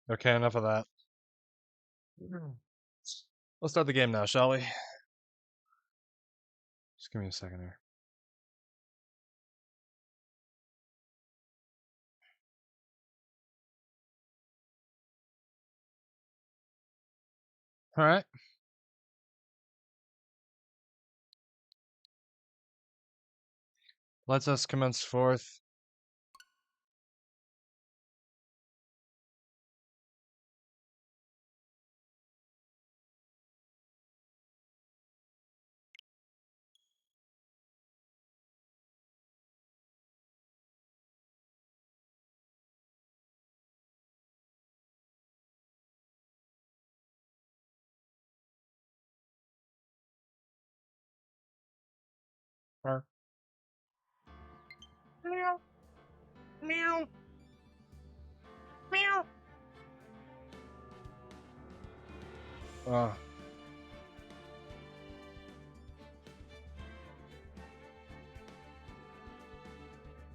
Okay, enough of that. Let's start the game now, shall we? Just give me a second here. All right. Let us commence forth. Meow. Meow. Meow. Meow.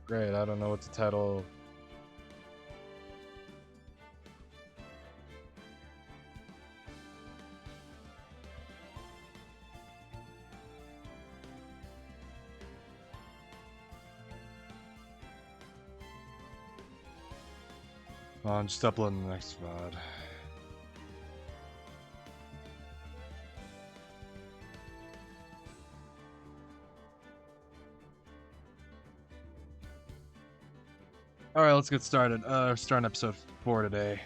Great, I don't know what the title. I'm just uploading the next VOD. Alright, let's get started. Starting episode 4 today.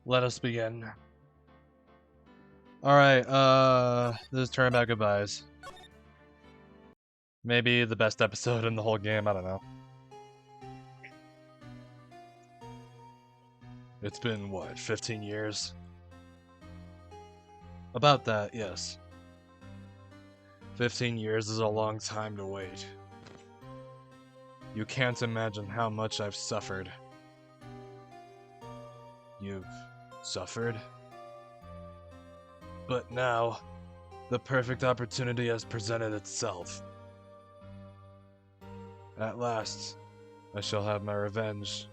Let us begin. Alright, this is Turnabout Goodbyes. Maybe the best episode in the whole game, I don't know. It's been, what, 15 years? About that, yes. 15 years is a long time to wait. You can't imagine how much I've suffered. You've suffered. But now, the perfect opportunity has presented itself. At last, I shall have my revenge.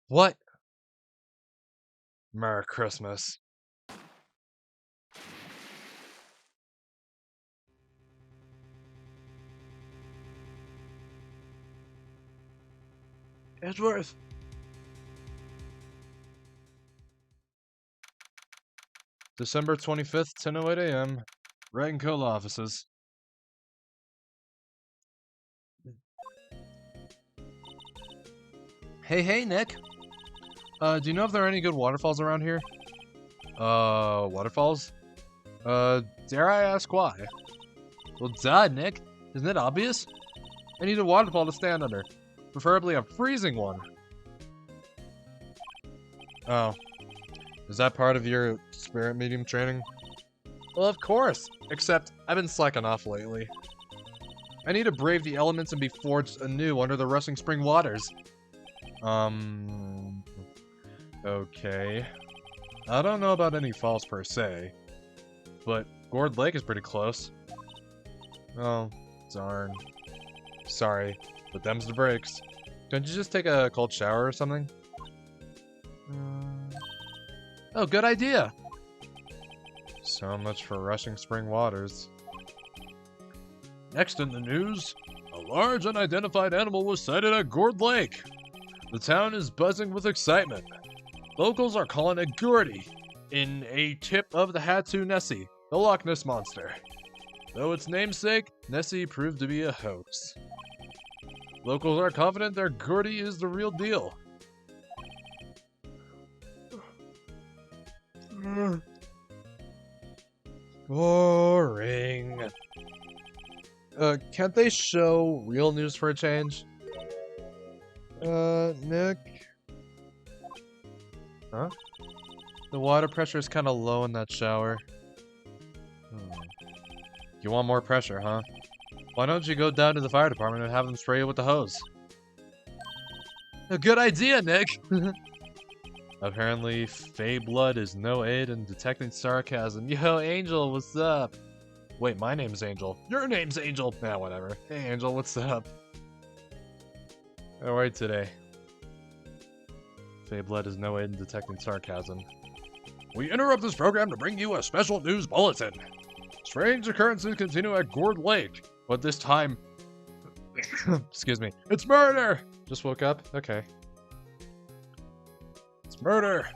What? Merry Christmas. Edgeworth! December 25th, 10:08 a.m. Wright and Cola offices. Hey, Nick. Do you know if there are any good waterfalls around here? Waterfalls? Dare I ask why? Well, duh, Nick. Isn't it obvious? I need a waterfall to stand under. Preferably a freezing one. Oh. Is that part of your spirit medium training? Well, of course. Except, I've been slacking off lately. I need to brave the elements and be forged anew under the rushing spring waters. Okay. I don't know about any falls per se, but Gourd Lake is pretty close. Oh, darn. Sorry, but them's the breaks. Don't you just take a cold shower or something? Oh, good idea! So much for rushing spring waters. Next in the news, a large unidentified animal was sighted at Gourd Lake. The town is buzzing with excitement. Locals are calling it Gourdy, in a tip of the Hatu Nessie, the Loch Ness Monster. Though its namesake, Nessie proved to be a hoax. Locals are confident their Gourdy is the real deal. Boring. Can't they show real news for a change? Nick? Huh? The water pressure is kind of low in that shower. You want more pressure, huh? Why don't you go down to the fire department and have them spray you with the hose? A good idea, Nick! Apparently, Fey blood is no aid in detecting sarcasm. Yo, Angel, what's up? Wait, my name's Angel. Your name's Angel! Nah, whatever. Hey, Angel, what's up? Alright today. Fey blood is no aid in detecting sarcasm. We interrupt this program to bring you a special news bulletin. Strange occurrences continue at Gourd Lake, but this time... Excuse me. It's murder! Just woke up? Okay. It's murder!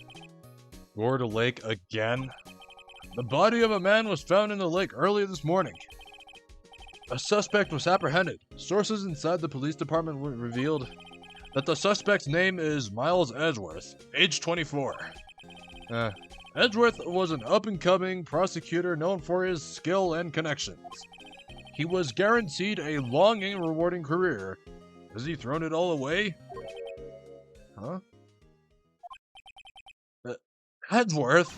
Gourd Lake again? The body of a man was found in the lake early this morning. A suspect was apprehended. Sources inside the police department revealed that the suspect's name is Miles Edgeworth, age 24. Edgeworth was an up-and-coming prosecutor known for his skill and connections. He was guaranteed a long and rewarding career. Has he thrown it all away? Huh? Edgeworth?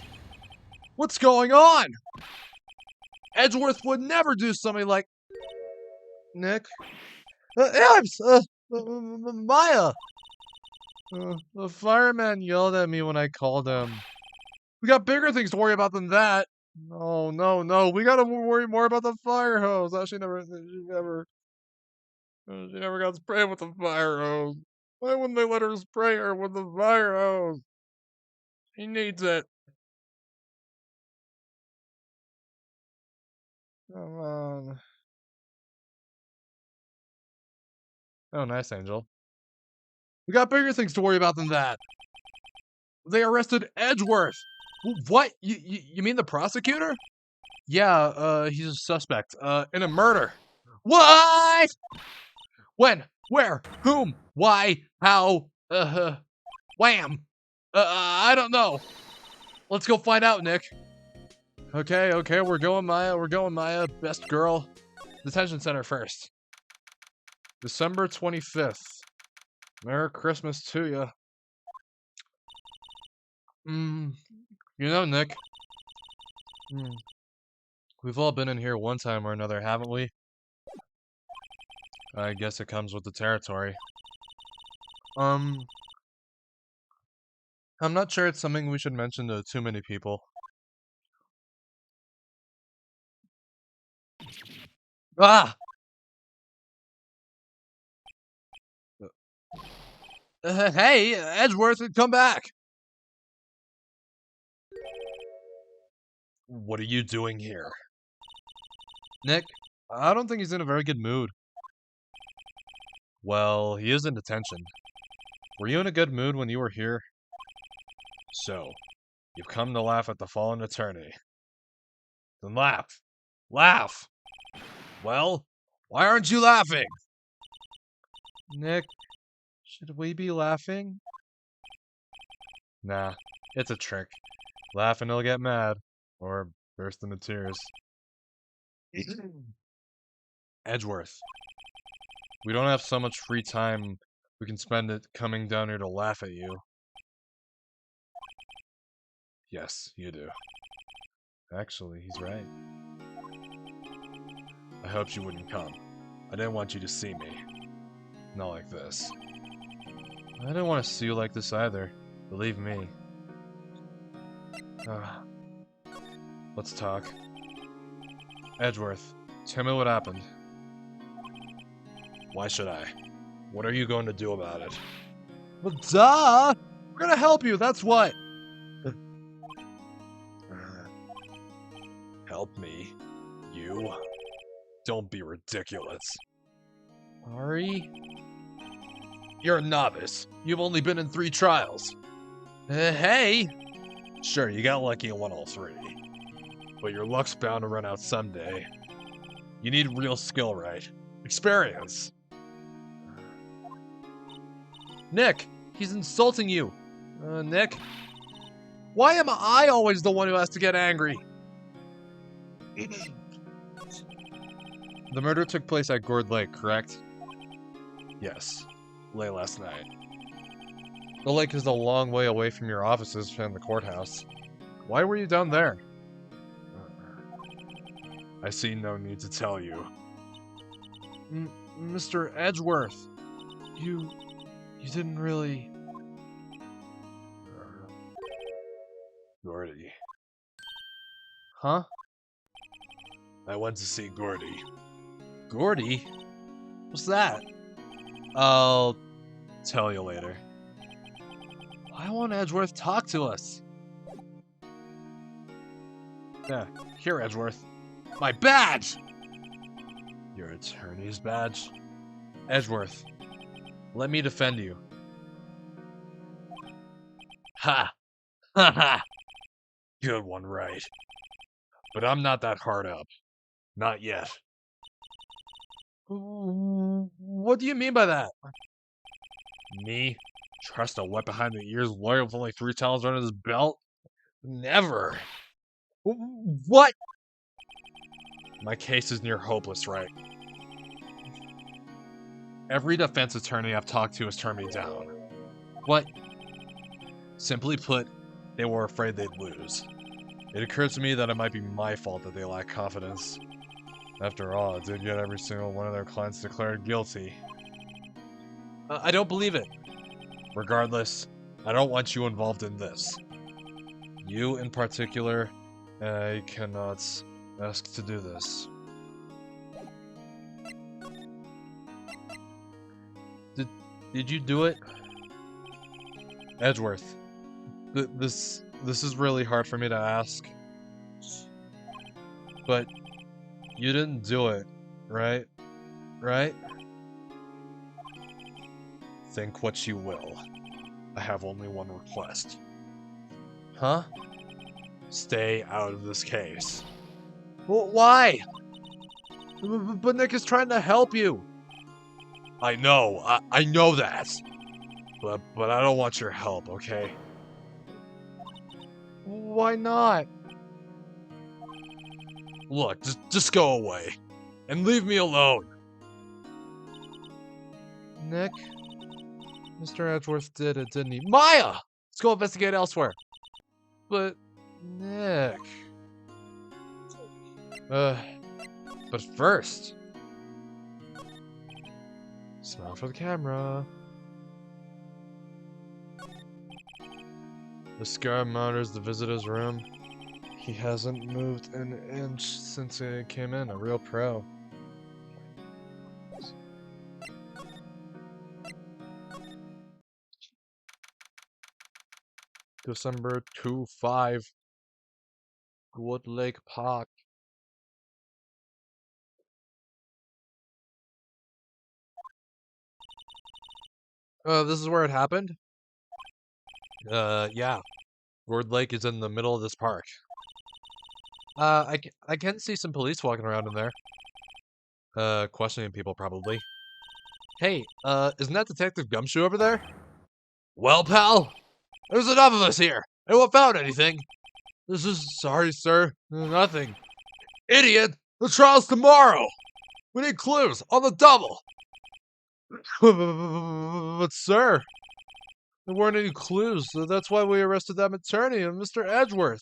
What's going on? Edgeworth would never do something like... Nick? Maya! The fireman yelled at me when I called him. We got bigger things to worry about than that. No, no. We gotta worry more about the fire hose. She never got sprayed with the fire hose. Why wouldn't they let her spray her with the fire hose? She needs it. Come on. Oh, nice, Angel. We got bigger things to worry about than that. They arrested Edgeworth. What? You mean the prosecutor? Yeah, he's a suspect. In a murder. What? When? Where? Whom? Why? How? Wham! I don't know. Let's go find out, Nick. Okay, we're going Maya. Best girl. Detention center first. December 25th. Merry Christmas to ya. You know, Nick. We've all been in here one time or another, haven't we? I guess it comes with the territory. I'm not sure it's something we should mention to too many people. Ah! Hey, Edgeworth, come back! What are you doing here? Nick, I don't think he's in a very good mood. Well, he is in detention. Were you in a good mood when you were here? So, you've come to laugh at the fallen attorney. Then laugh. Laugh! Well, why aren't you laughing? Nick, should we be laughing? Nah, it's a trick. Laugh and he'll get mad. Or burst into tears. Edgeworth, we don't have so much free time we can spend it coming down here to laugh at you. Yes, you do. Actually, he's right. I hoped you wouldn't come. I didn't want you to see me. Not like this. I didn't want to see you like this either. Believe me. Let's talk. Edgeworth, tell me what happened. Why should I? What are you going to do about it? Well, duh! We're gonna help you, that's what! Help me? You? Don't be ridiculous. Sorry? You're a novice. You've only been in 3 trials. Hey! Sure, you got lucky and won all 3. But your luck's bound to run out someday. You need real skill, right? Experience! Nick! He's insulting you! Nick? Why am I always the one who has to get angry? The murder took place at Gourd Lake, correct? Yes. Late last night. The lake is a long way away from your offices and the courthouse. Why were you down there? I see no need to tell you. Mr. Edgeworth, you didn't really... Gordy. Huh? I went to see Gordy. Gordy? What's that? I'll tell you later. Why won't Edgeworth talk to us? Yeah, here, Edgeworth. My badge! Your attorney's badge? Edgeworth, let me defend you. Ha! Ha ha! Good one, right. But I'm not that hard up. Not yet. What do you mean by that? Me? Trust a wet behind the ears lawyer with only 3 towels under his belt? Never. What? My case is near hopeless, right? Every defense attorney I've talked to has turned me down. What? Simply put, they were afraid they'd lose. It occurred to me that it might be my fault that they lack confidence. After all, I did get every single one of their clients declared guilty. I don't believe it. Regardless, I don't want you involved in this. You in particular, I cannot ask to do this. Did you do it? Edgeworth, this is really hard for me to ask. But you didn't do it, right? Right? Think what you will. I have only one request. Huh? Stay out of this case. Well, why? But Nick is trying to help you. I know, I know that. But I don't want your help, okay? Why not? Look, just go away. And leave me alone. Nick? Mr. Edgeworth did it, didn't he? Maya! Let's go investigate elsewhere. But, Nick... but first... Smile for the camera. The scar monitors the visitor's room. He hasn't moved an inch since he came in. A real pro. December 2-5. Wood Lake Park. This is where it happened? Yeah. Wood Lake is in the middle of this park. I can see some police walking around in there. Questioning people probably. Hey, isn't that Detective Gumshoe over there? Well, pal, there's enough of us here. No one found anything. This is sorry, sir. Nothing. Idiot! The trial's tomorrow! We need clues on the double! But, sir, there weren't any clues. So that's why we arrested that attorney and Mr. Edgeworth.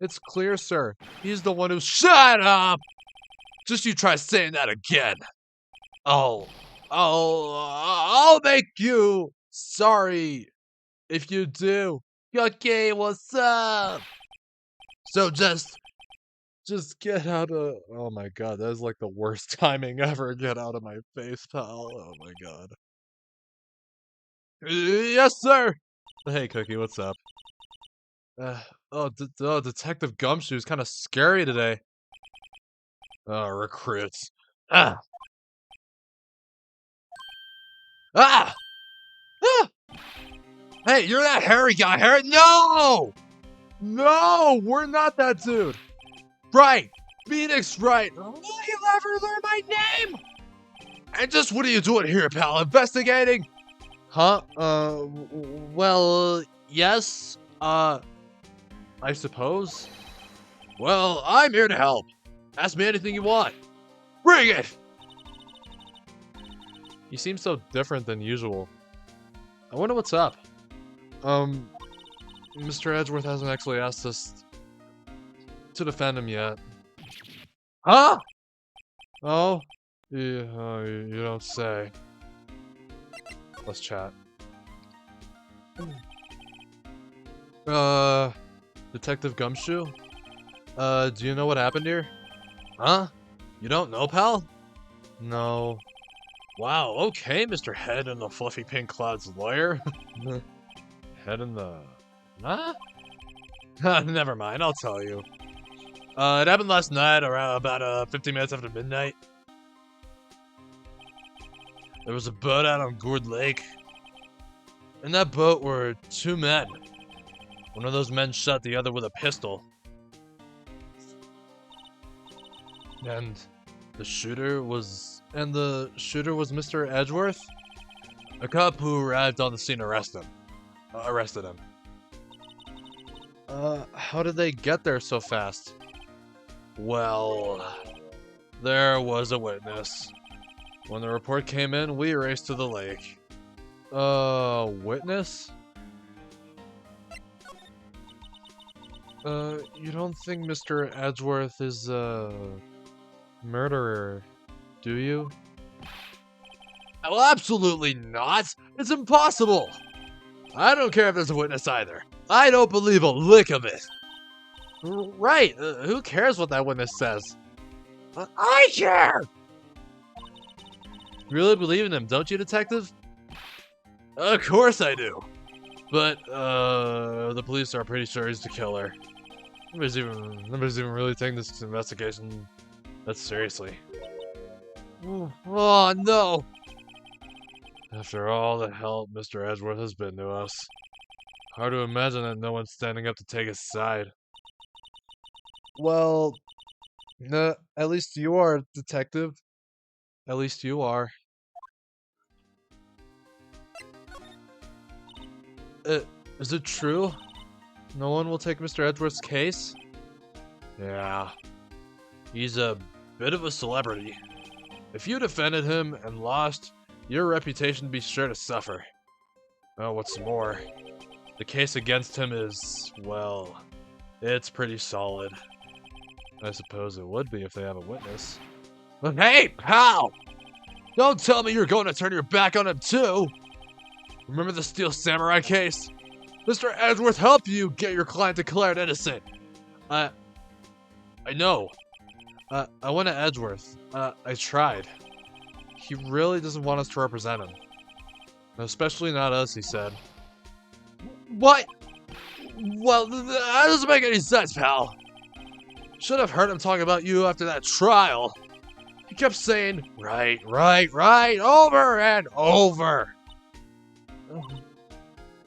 It's clear, sir. He's the one who— Shut up! Just you try saying that again. I'll make you sorry if you do. Okay, what's up? So just get out of— Oh my god, that is like the worst timing ever. Get out of my face, pal. Oh my god. Yes, sir. Hey, Cookie, what's up? Detective Gumshoe's kind of scary today. Recruits. Ah! Ah! Ah! Hey, you're that hairy guy, Harry? No! No, we're not that dude. Right, Phoenix Wright. Will you ever learn my name? And just what are you doing here, pal? Investigating? Huh? Well, yes. I suppose. Well, I'm here to help. Ask me anything you want. Bring it! You seem so different than usual. I wonder what's up. Mr. Edgeworth hasn't actually asked us to defend him yet. Huh? Oh? Yeah, you don't say. Let's chat. Detective Gumshoe? Do you know what happened here? Huh? You don't know, pal? No. Wow, okay, Mr. Head in the Fluffy Pink Cloud's lawyer. Head in the... Huh? Never mind, I'll tell you. It happened last night around about 15 minutes after midnight. There was a boat out on Gourd Lake. In that boat were two men. One of those men shot the other with a pistol. And the shooter was Mr. Edgeworth? A cop who arrived on the scene arrested him. How did they get there so fast? Well, there was a witness. When the report came in, we raced to the lake. Witness? You don't think Mr. Edgeworth is a murderer, do you? Well, absolutely not! It's impossible! I don't care if there's a witness either. I don't believe a lick of it. Right, who cares what that witness says? I care! You really believe in him, don't you, detective? Of course I do. But, the police are pretty sure he's the killer. Nobody's even really taking this investigation that seriously. Oh, no! After all the help Mr. Edgeworth has been to us, hard to imagine that no one's standing up to take his side. Well, at least you are, detective. At least you are. Is it true? No one will take Mr. Edgeworth's case? Yeah. He's a bit of a celebrity. If you defended him and lost, your reputation would be sure to suffer. Oh, what's more, the case against him is, well, it's pretty solid. I suppose it would be if they have a witness. But hey, pal! Don't tell me you're going to turn your back on him too! Remember the Steel Samurai case? Mr. Edgeworth help you get your client declared innocent. I know. I went to Edgeworth. I tried. He really doesn't want us to represent him. Especially not us, he said. What? Well, that doesn't make any sense, pal. Should have heard him talking about you after that trial. He kept saying, right, over and over.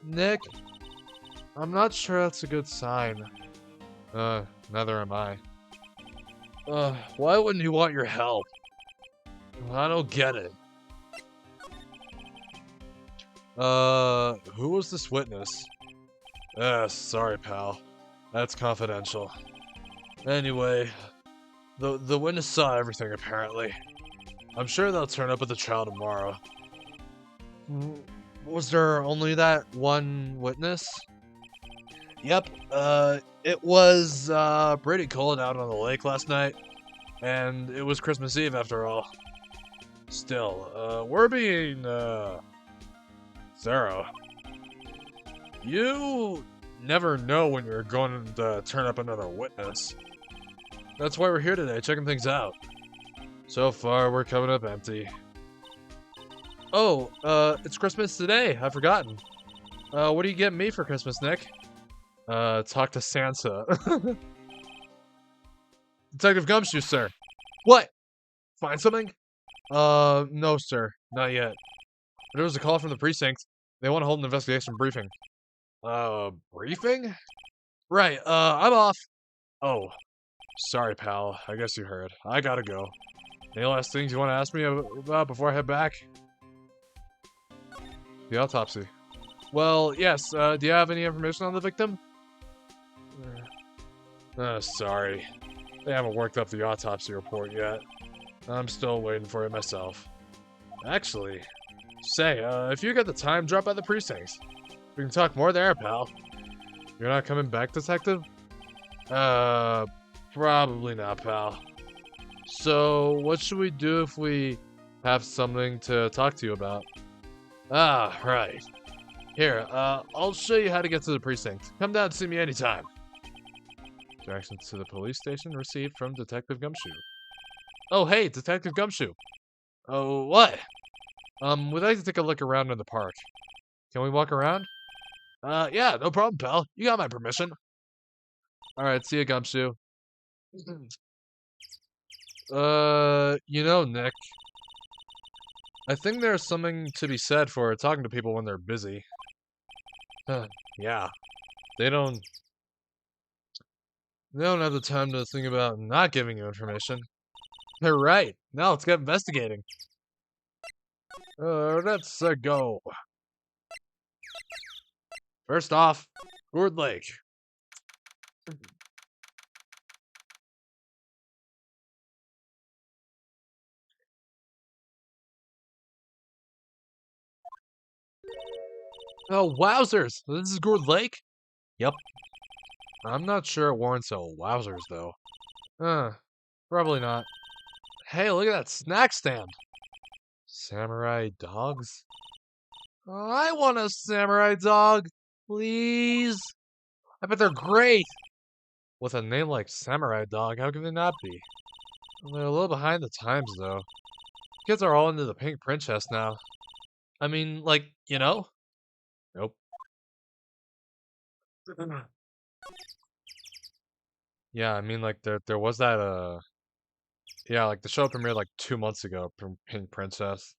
Nick, I'm not sure that's a good sign. Neither am I. Why wouldn't he want your help? I don't get it. Who was this witness? Sorry, pal. That's confidential. Anyway, the witness saw everything, apparently. I'm sure they'll turn up at the trial tomorrow. Was there only that one witness? Yep, it was, pretty cold out on the lake last night, and it was Christmas Eve after all. Still, we're being, thorough. You never know when you're going to turn up another witness. That's why we're here today, checking things out. So far, we're coming up empty. Oh, it's Christmas today. I've forgotten. What do you get me for Christmas, Nick? Talk to Santa. Detective Gumshoe, sir. What? Find something? No, sir. Not yet. There was a call from the precinct. They want to hold an investigation briefing. Briefing? Right, I'm off. Oh, sorry, pal. I guess you heard. I gotta go. Any last things you want to ask me about before I head back? The autopsy. Well, yes, do you have any information on the victim? Sorry. They haven't worked up the autopsy report yet. I'm still waiting for it myself. Actually, say, if you get the time, drop by the precincts. We can talk more there, pal. You're not coming back, detective? Probably not, pal. So, what should we do if we have something to talk to you about? Ah, right. Here, I'll show you how to get to the precinct. Come down and see me anytime. Directions to the police station received from Detective Gumshoe. Oh, hey, Detective Gumshoe. Oh, what? We'd like to take a look around in the park. Can we walk around? Yeah, no problem, pal. You got my permission. Alright, see you, Gumshoe. Nick. I think there's something to be said for talking to people when they're busy. Yeah. They don't have the time to think about not giving you information. They're right. Now let's get investigating. Let's go. First off, Gourd Lake. Oh, wowzers! This is Gourd Lake? Yep. I'm not sure it warrants a wowzers, though. Probably not. Hey, look at that snack stand! Samurai dogs? I want a samurai dog! Please! I bet they're great! With a name like Samurai Dog, how can they not be? They're a little behind the times, though. Kids are all into the pink princess now. I mean, like, you know? Nope. Yeah, I mean, like, there was that, yeah, like, the show premiered, like, 2 months ago, Pink Princess.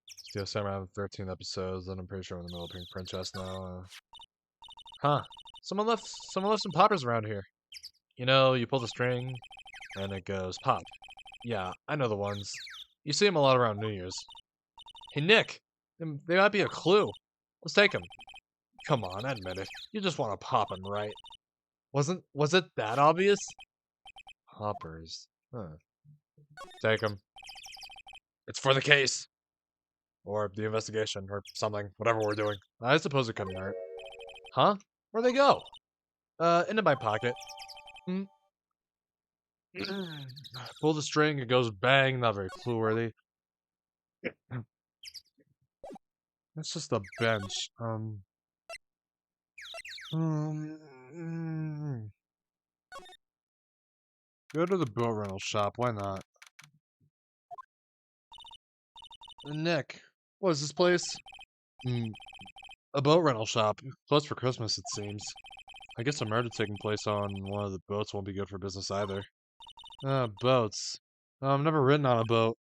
Steel Samurai have 13 episodes, and I'm pretty sure we're in the middle of Pink Princess now. Huh. Someone left some poppers around here. You know, you pull the string, and it goes pop. Yeah, I know the ones. You see them a lot around New Year's. Hey, Nick! They might be a clue. Let's take them. Come on, admit it. You just want to pop them, right? Was it that obvious? Poppers. Huh. Take them. It's for the case. Or the investigation, or something. Whatever we're doing. I suppose it couldn't hurt. Huh? Where'd they go? Into my pocket. Pull the string, it goes bang, not very clue-worthy. That's just a bench. Go to the boat rental shop. Why not? Nick, what is this place? A boat rental shop. Closed for Christmas, it seems. I guess a murder taking place on one of the boats won't be good for business either. Boats. I've never ridden on a boat.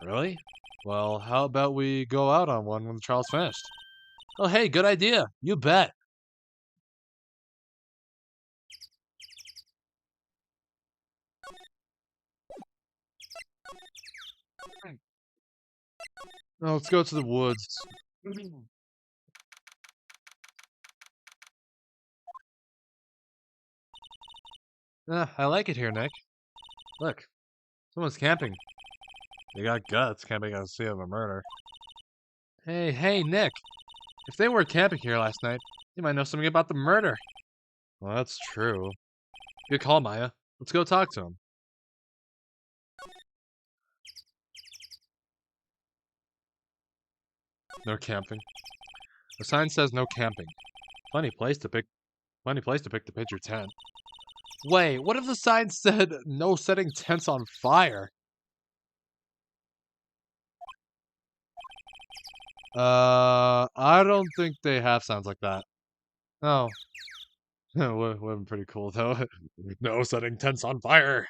Really? Well, how about we go out on one when the trial's finished? Oh, hey, good idea. You bet. Now let's go to the woods. I like it here, Nick. Look, someone's camping. They got guts camping on the scene of a murder. Hey, Nick. If they were camping here last night, you might know something about the murder. Well, that's true. Good call, Maya. Let's go talk to him. No camping. The sign says no camping. Funny place to pick to pitch your tent. Wait, what if the sign said no setting tents on fire? I don't think they have signs like that. Oh. Would have been pretty cool though. No setting tents on fire.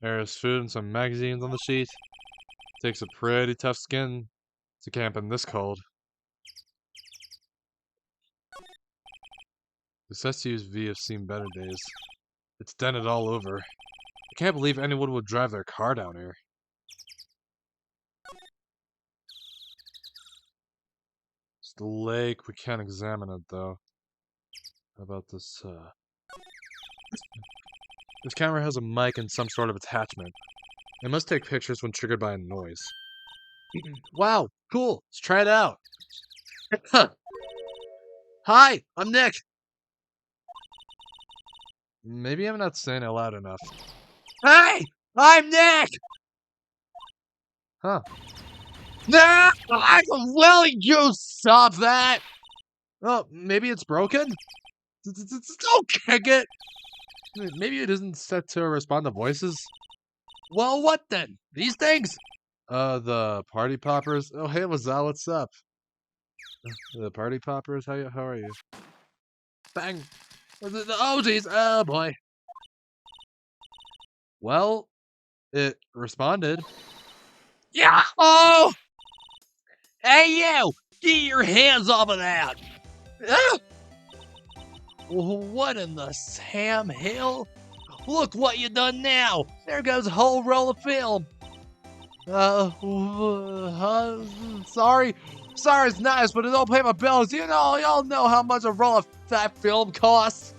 There's food and some magazines on the sheet. Takes a pretty tough skin to camp in this cold. The SU's V have seen better days. It's dented all over. I can't believe anyone would drive their car down here. It's the lake. We can't examine it though. How about this? This camera has a mic and some sort of attachment. It must take pictures when triggered by a noise. Wow, cool. Let's try it out. Hi, I'm Nick. Maybe I'm not saying it loud enough. Hey, I'm Nick. Huh. Nah, will you stop that? Oh, maybe it's broken? Don't kick it. Maybe it isn't set to respond to voices. Well, what then? These things? The party poppers. Oh, hey, Lazal, what's up? The party poppers. How are you? Bang. Oh, jeez. Oh boy. Well, it responded. Yeah. Oh. Hey, you! Get your hands off of that! Ah! What in the Sam Hill? Look what you done now! There goes a whole roll of film! Sorry. Sorry, it's nice, but it don't pay my bills. You know, y'all know how much a roll of that film costs.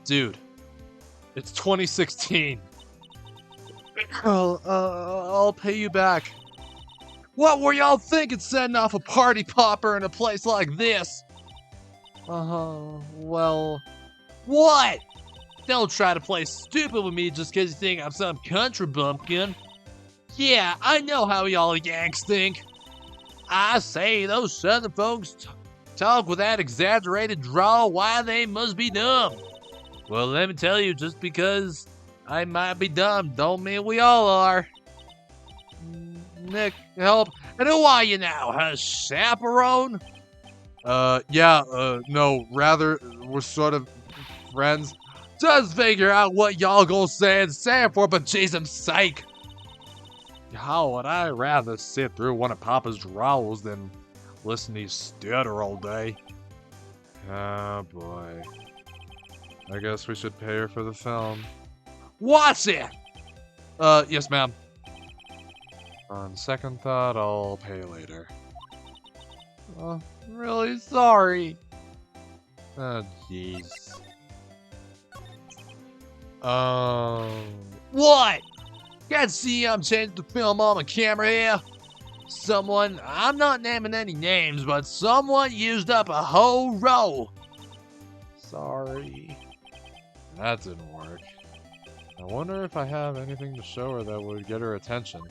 Dude, it's 2016. I'll pay you back. What were y'all thinking setting off a party popper in a place like this? Well... What? Don't try to play stupid with me just because you think I'm some country bumpkin. Yeah, I know how y'all Yanks think. I say those southern folks talk with that exaggerated drawl, why they must be dumb. Well, let me tell you, just because I might be dumb don't mean we all are. Nick, help. And who are you now, a chaperone? No, rather, we're sort of friends. Just figure out what y'all gonna say and say it for bejesus sake. How would I rather sit through one of Papa's drawls than listen to you stutter all day? Oh boy. I guess we should pay her for the film. Watch it! Yes ma'am. On second thought, I'll pay later. Oh, really sorry. Oh, jeez. What? Can't see I'm changing the film on my camera here. Someone, I'm not naming any names, but someone used up a whole roll. Sorry. That didn't work. I wonder if I have anything to show her that would get her attention.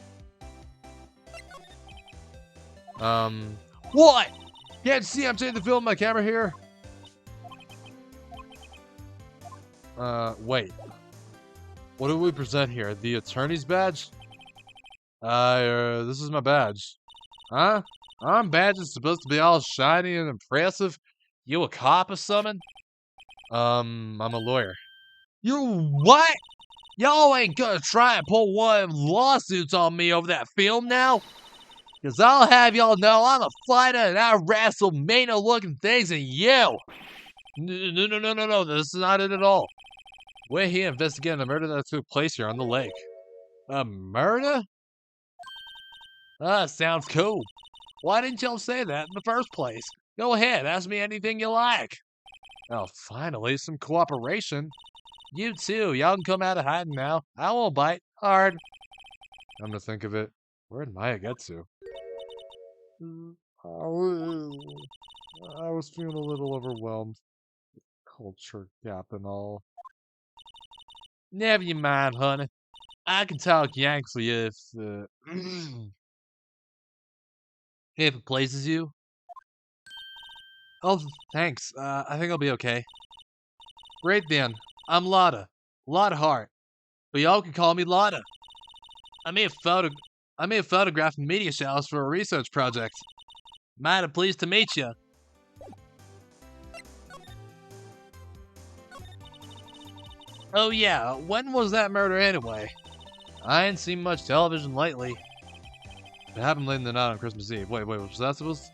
What? Can't you see I'm taking the film with my camera here? Wait. What do we present here? The attorney's badge? This is my badge. Huh? Our badge is supposed to be all shiny and impressive. You a cop or something? I'm a lawyer. You what? Y'all ain't gonna try and pull one of them lawsuits on me over that film now? Cause I'll have y'all know I'm a fighter and I wrestle meaner looking things than you. No, this is not it at all. We're here investigating a murder that took place here on the lake. A murder? Sounds cool. Why didn't y'all say that in the first place? Go ahead, ask me anything you like. Oh, finally, some cooperation. You too, y'all can come out of hiding now. I won't bite. Hard. Come to think of it, where did Maya get to? I was feeling a little overwhelmed. Culture gap and all. Never you mind, honey. I can talk Yanks for you if it pleases you. Oh, thanks. I think I'll be okay. Great then. I'm Lotta. Lotta Hart. But y'all can call me Lotta. I made a photograph and media shells for a research project. Mighty pleased to meet you. Oh yeah, when was that murder anyway? I ain't seen much television lately. It happened late in the night on Christmas Eve. Wait, was that supposed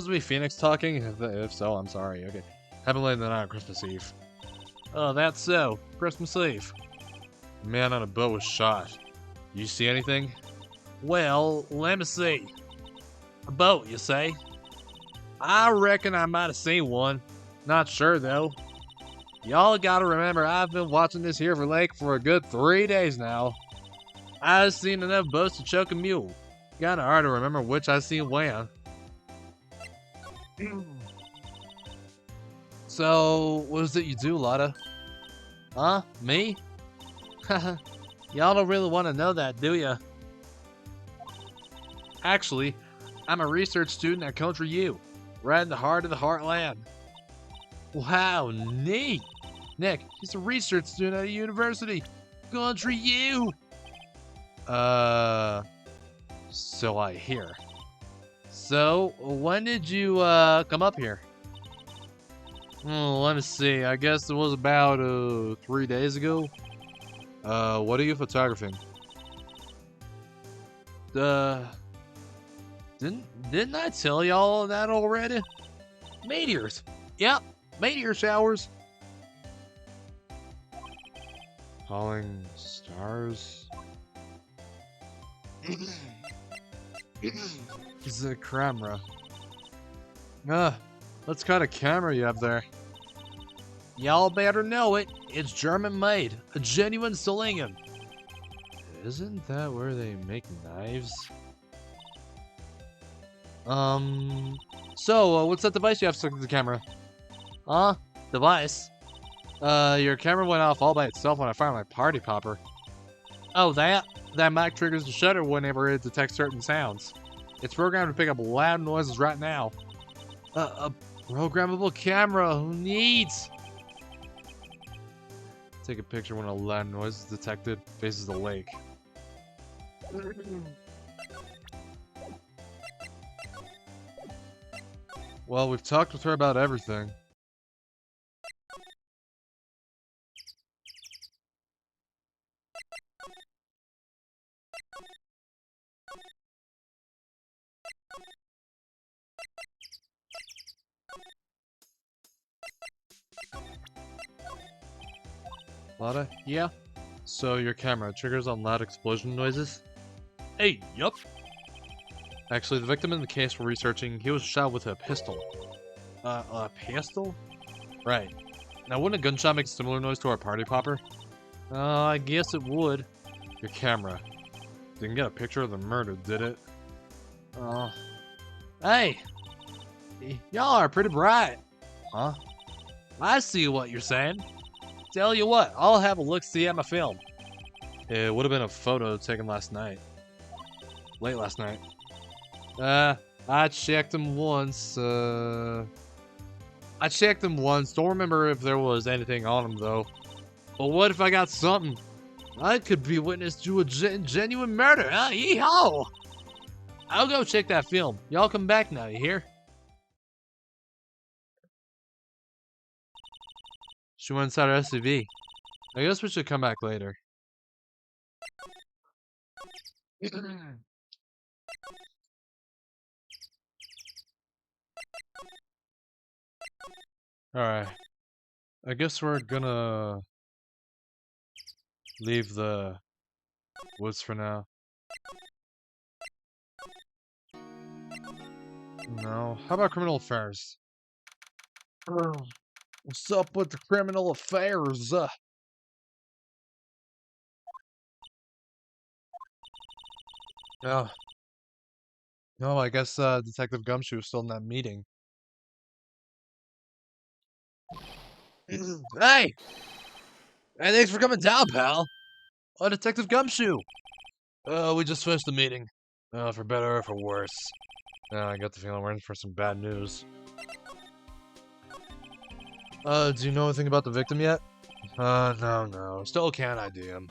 to be Phoenix talking? If so, I'm sorry. Okay. Happened late in the night on Christmas Eve. Oh, that's so. Christmas Eve. A man on a boat was shot. You see anything? Well, let me see. A boat, you say? I reckon I might have seen one. Not sure, though. Y'all gotta remember, I've been watching this here for lake for a good 3 days now. I've seen enough boats to choke a mule. Kinda hard to remember which I seen when. So, what is it you do, Lotta? Huh? Me? Y'all don't really want to know that, do ya? Actually, I'm a research student at Country U, right in the heart of the Heartland. Wow, neat! Nick, he's a research student at a university. Country U! So I hear. So, when did you, come up here? Let me see. I guess it was about, 3 days ago. What are you photographing? Didn't I tell y'all that already? Meteors. Yep, meteor showers. Falling stars. It's a camera. What kind of camera you have there? Y'all better know it. It's German made. A genuine Solingen. Isn't that where they make knives? So, what's that device you have stuck to the camera? Huh? Device? Your camera went off all by itself when I fired my party popper. Oh, that? That mic triggers the shutter whenever it detects certain sounds. It's programmed to pick up loud noises right now. A programmable camera, who needs? Take a picture when a loud noise is detected, faces the lake. Well, we've talked with her about everything. Lotta? Yeah? So your camera triggers on loud explosion noises? Hey, yup. Actually, the victim in the case we're researching, he was shot with a pistol. A pistol? Right. Now, wouldn't a gunshot make a similar noise to our party popper? I guess it would. Your camera. Didn't get a picture of the murder, did it? Hey! Y'all are pretty bright. Huh? I see what you're saying. Tell you what, I'll have a look-see at my film. It would have been a photo taken last night. Late last night. I checked them once. Don't remember if there was anything on them, though. But what if I got something? I could be witness to a genuine murder, huh? Yeehaw! I'll go check that film. Y'all come back now, you hear? She went inside her SUV. I guess we should come back later. Alright. I guess we're gonna leave the woods for now. No. How about criminal affairs? What's up with the criminal affairs? Oh. No, I guess Detective Gumshoe is still in that meeting. Hey! Hey, thanks for coming down, pal. Oh, Detective Gumshoe. We just finished the meeting. For better or for worse. I got the feeling we're in for some bad news. Do you know anything about the victim yet? No. Still can't ID him.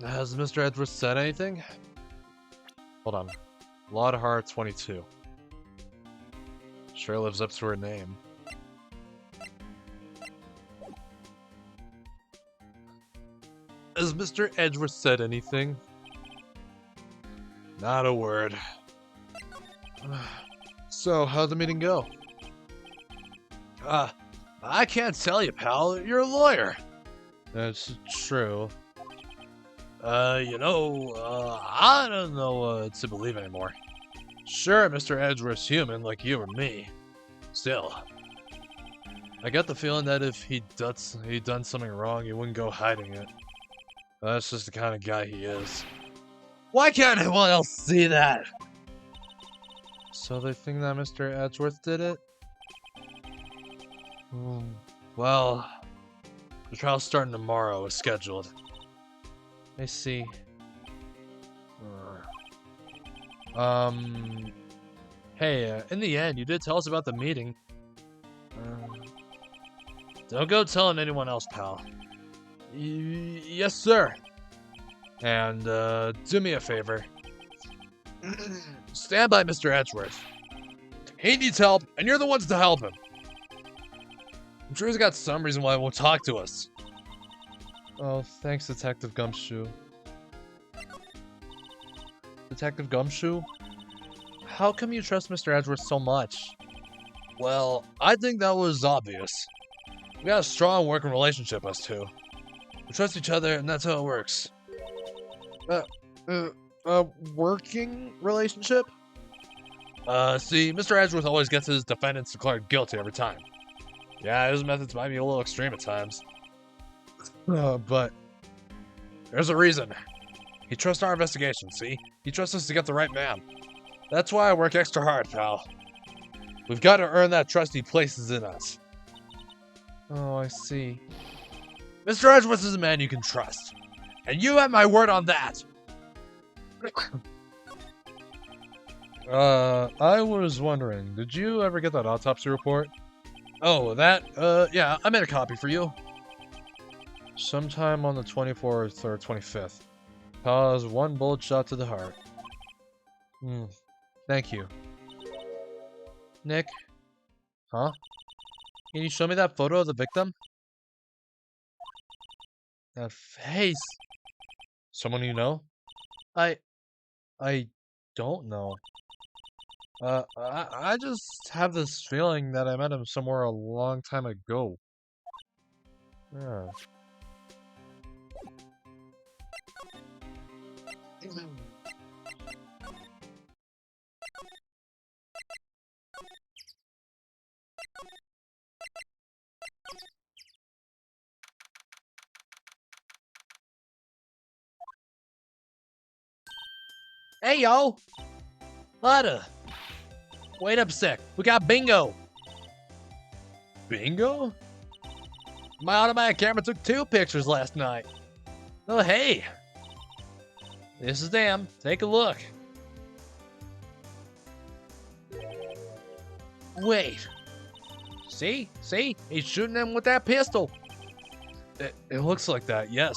Has Mr. Edwards said anything? Hold on. Laudhar 22. Sure lives up to her name. Has Mr. Edwards said anything? Not a word. So, how'd the meeting go? I can't tell you, pal. You're a lawyer. That's true. I don't know what to believe anymore. Sure, Mr. Edgeworth's human, like you or me. Still, I got the feeling that if he'd done something wrong, he wouldn't go hiding it. That's just the kind of guy he is. Why can't anyone else see that? So they think that Mr. Edgeworth did it? Well, the trial's starting tomorrow, as scheduled. I see. Hey, in the end, you did tell us about the meeting. Don't go telling anyone else, pal. Yes, sir. And, do me a favor. Stand by Mr. Edgeworth. He needs help, and you're the ones to help him. I'm sure he's got some reason why he won't talk to us. Oh, thanks, Detective Gumshoe. Detective Gumshoe? How come you trust Mr. Edgeworth so much? Well, I think that was obvious. We got a strong working relationship, us two. We trust each other, and that's how it works. Working relationship? See, Mr. Edgeworth always gets his defendants declared guilty every time. Yeah, his methods might be a little extreme at times. But there's a reason. He trusts our investigation, see? He trusts us to get the right man. That's why I work extra hard, pal. We've got to earn that trust he places in us. Oh, I see. Mr. Edgeworth is a man you can trust. And you have my word on that. I was wondering, did you ever get that autopsy report? Oh, that? Yeah, I made a copy for you. Sometime on the 24th or 25th. Cause one bullet shot to the heart. Thank you. Nick? Huh? Can you show me that photo of the victim? That face? Someone you know? I don't know. I just have this feeling that I met him somewhere a long time ago. Yeah. Hey, yo! Lada! Wait up a sec. We got bingo! Bingo? My automatic camera took 2 pictures last night. Oh, hey! This is them. Take a look. Wait. See? See? He's shooting him with that pistol. It looks like that, yes.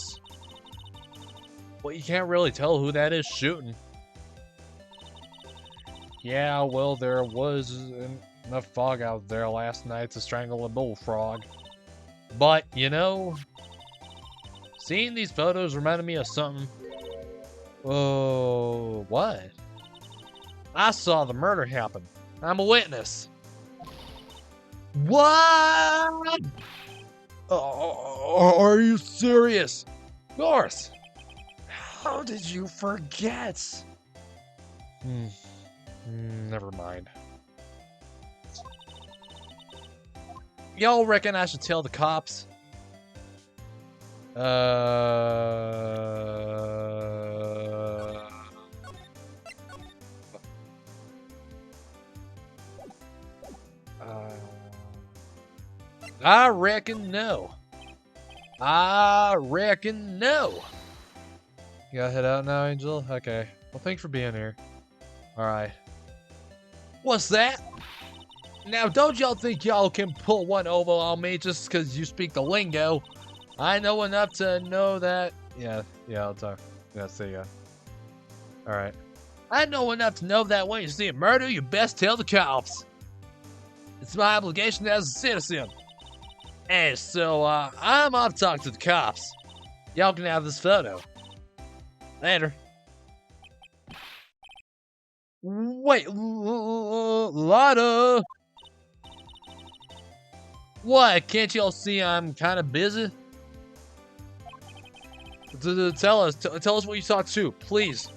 Well, you can't really tell who that is shooting. Yeah, well, there was enough fog out there last night to strangle a bullfrog. But, you know, seeing these photos reminded me of something. Oh, what? I saw the murder happen. I'm a witness. What? Are you serious? Of course. How did you forget? Never mind. Y'all reckon I should tell the cops? I reckon no. I reckon no. You gotta head out now, Angel? Okay. Well, thanks for being here. Alright. What's that? Now, don't y'all think y'all can pull one over on me just because you speak the lingo? I know enough to know that... Yeah, I'll talk. Yeah, see ya. Alright. I know enough to know that when you see a murder, you best tell the cops. It's my obligation as a citizen. Hey, so, I'm off to talk to the cops. Y'all can have this photo. Later. Wait, Lada! What? Can't y'all see I'm kind of busy? Tell us what you saw too, please.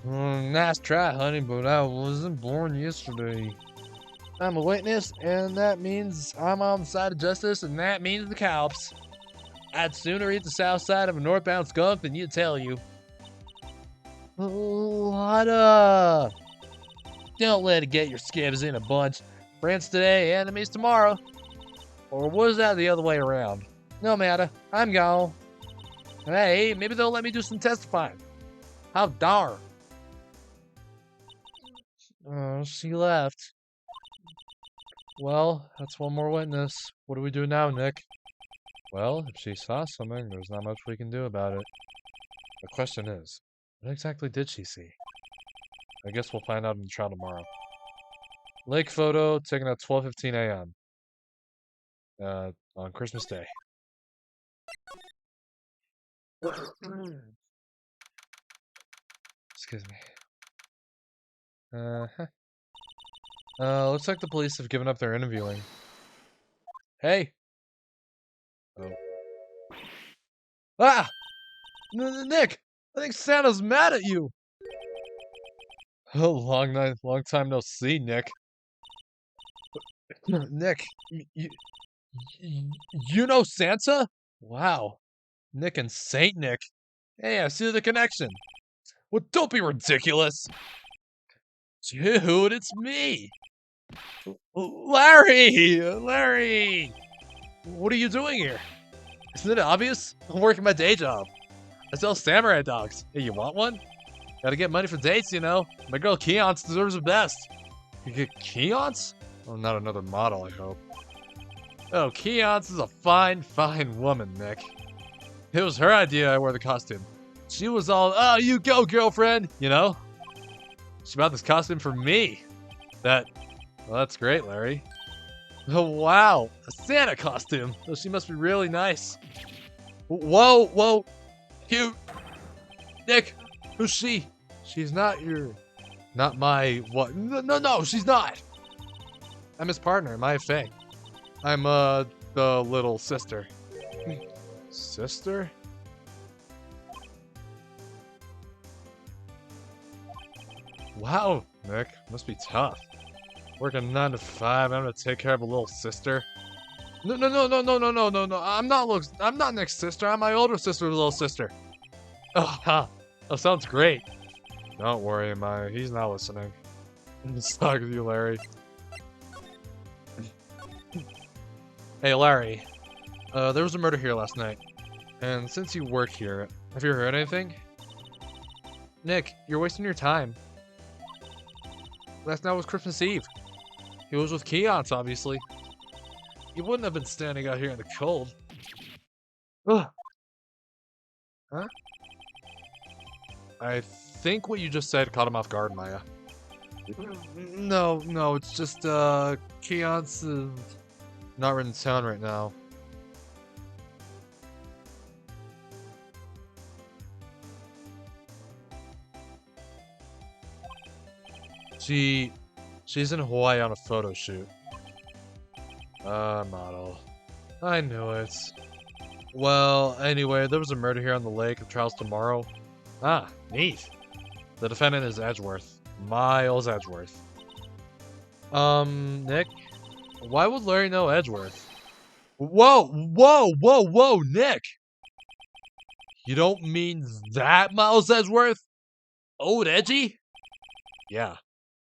Nice try, honey, but I wasn't born yesterday. I'm a witness, and that means I'm on the side of justice, and that means the cops. I'd sooner eat the south side of a northbound skunk than you tell you. Lada! Don't let it get your skivs in a bunch. Friends today, enemies tomorrow. Or was that the other way around? No matter, I'm gone. Hey, maybe they'll let me do some testifying. How darn. She left. Well, that's one more witness. What do we do now, Nick? Well, if she saw something, there's not much we can do about it. The question is, what exactly did she see? I guess we'll find out in the trial tomorrow. Lake photo taken at 12:15 a.m. On Christmas Day. Excuse me. Looks like the police have given up their interviewing. Hey! Oh. Ah! Nick! I think Santa's mad at you! Oh, long time no see, Nick. Nick, you know Santa? Wow. Nick and Saint Nick. Hey, I see the connection. Well, don't be ridiculous. Dude, it's me. Larry! What are you doing here? Isn't it obvious? I'm working my day job. I sell samurai dogs. Hey, you want one? Gotta get money for dates, you know. My girl Keonce deserves the best. You get Keonce? Oh, not another model, I hope. Oh, Keonce is a fine woman, Nick. It was her idea I wear the costume. She was all, oh, you go, girlfriend, you know? She bought this costume for me. Well, that's great, Larry. Oh, wow, a Santa costume. Oh, she must be really nice. Whoa. Cute. Nick, who's she? She's not my, what? No, she's not. I'm his partner, Maya Fey. I'm, the little sister. Sister? Wow, Nick, must be tough. Working 9 to 5, I'm gonna take care of a little sister. No. I'm not Nick's sister. I'm my older sister's little sister. Oh, that sounds great. Don't worry, Maya. He's not listening. I'm just talking to you, Larry. Hey, Larry. There was a murder here last night. And since you work here, have you heard anything? Nick, you're wasting your time. Last night was Christmas Eve. He was with Keons, obviously. He wouldn't have been standing out here in the cold. Ugh. Huh? I think what you just said caught him off guard, Maya. No, it's just, Keons is not in town right now. She's in Hawaii on a photo shoot. Model. I knew it. Well, anyway, there was a murder here on the lake. The trial's tomorrow. Ah, neat. The defendant is Edgeworth. Miles Edgeworth. Nick? Why would Larry know Edgeworth? Whoa, Nick! You don't mean that Miles Edgeworth? Old Edgy? Yeah,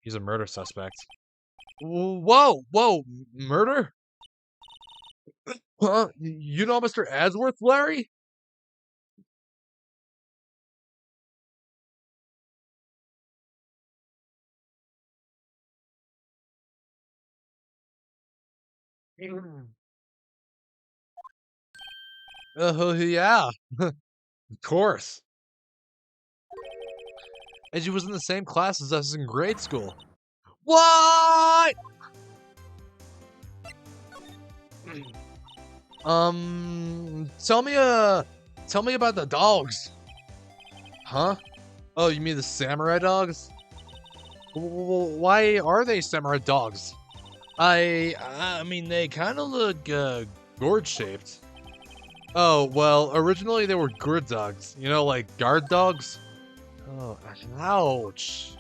he's a murder suspect. Whoa, murder? Huh? You know Mr. Edgeworth, Larry? Yeah, of course. Edgy was in the same class as us in grade school. What? Tell me about the dogs. Huh? Oh, you mean the samurai dogs? Why are they samurai dogs? I mean, they kind of look, gourd-shaped. Oh, well, originally they were gourd dogs. You know, like guard dogs? Oh, ouch.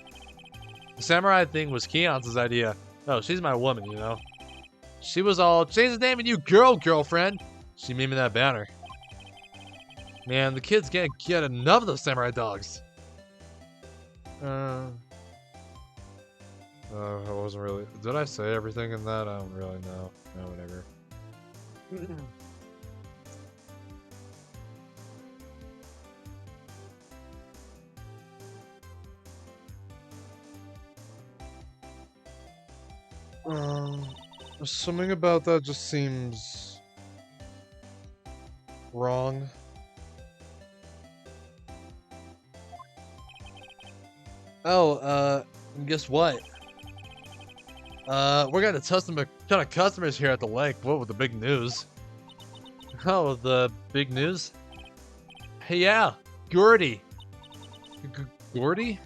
The samurai thing was Keon's idea. Oh, she's my woman, you know? She was all, change the name and you girlfriend. She made me that banner. Man, the kids can't get enough of those samurai dogs. I wasn't really... Did I say everything in that? I don't really know. No, whatever. Something about that just seems... wrong. Oh, guess what? We're gonna test some ton of customers here at the lake. What with the big news? Oh, the big news? Hey, yeah, Gordy. Gordy?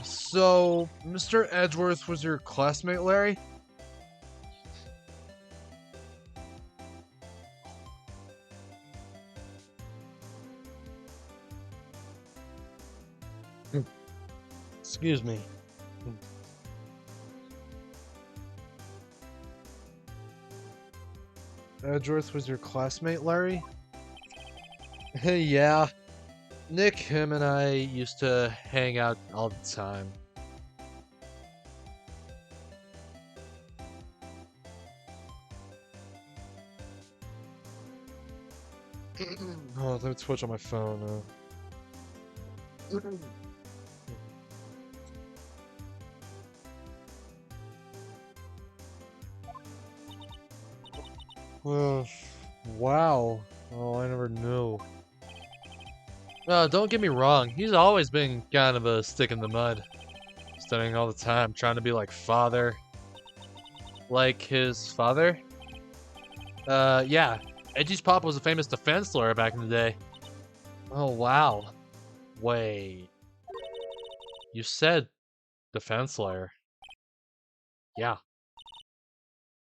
So, Mr. Edgeworth was your classmate, Larry? Excuse me. Edgeworth was your classmate, Larry? Hey, yeah. Nick, him, and I used to hang out all the time. Oh, let me switch on my phone. Wow. Oh, I never knew. Don't get me wrong. He's always been kind of a stick in the mud. Studying all the time, trying to be like father. Like his father? Yeah. Edgy's pop was a famous defense lawyer back in the day. Oh, wow. Wait. You said defense lawyer. Yeah.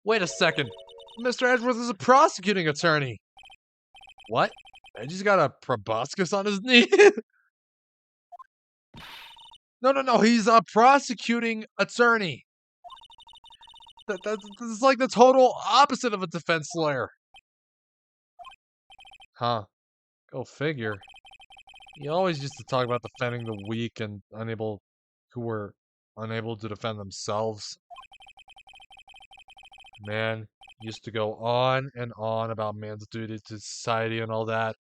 Wait a second. Mr. Edgeworth is a prosecuting attorney. What? Edgy's got a proboscis on his knee? No. He's a prosecuting attorney. That's like the total opposite of a defense lawyer. Huh. Go figure. He always used to talk about defending the weak and who were unable to defend themselves. Man used to go on and on about man's duty to society and all that.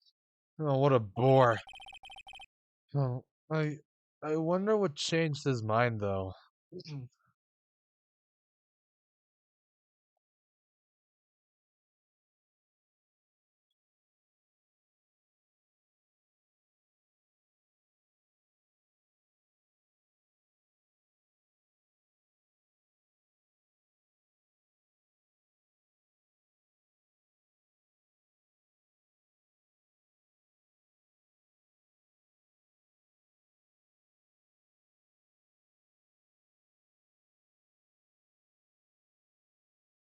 Oh, what a bore. Oh, I wonder what changed his mind, though.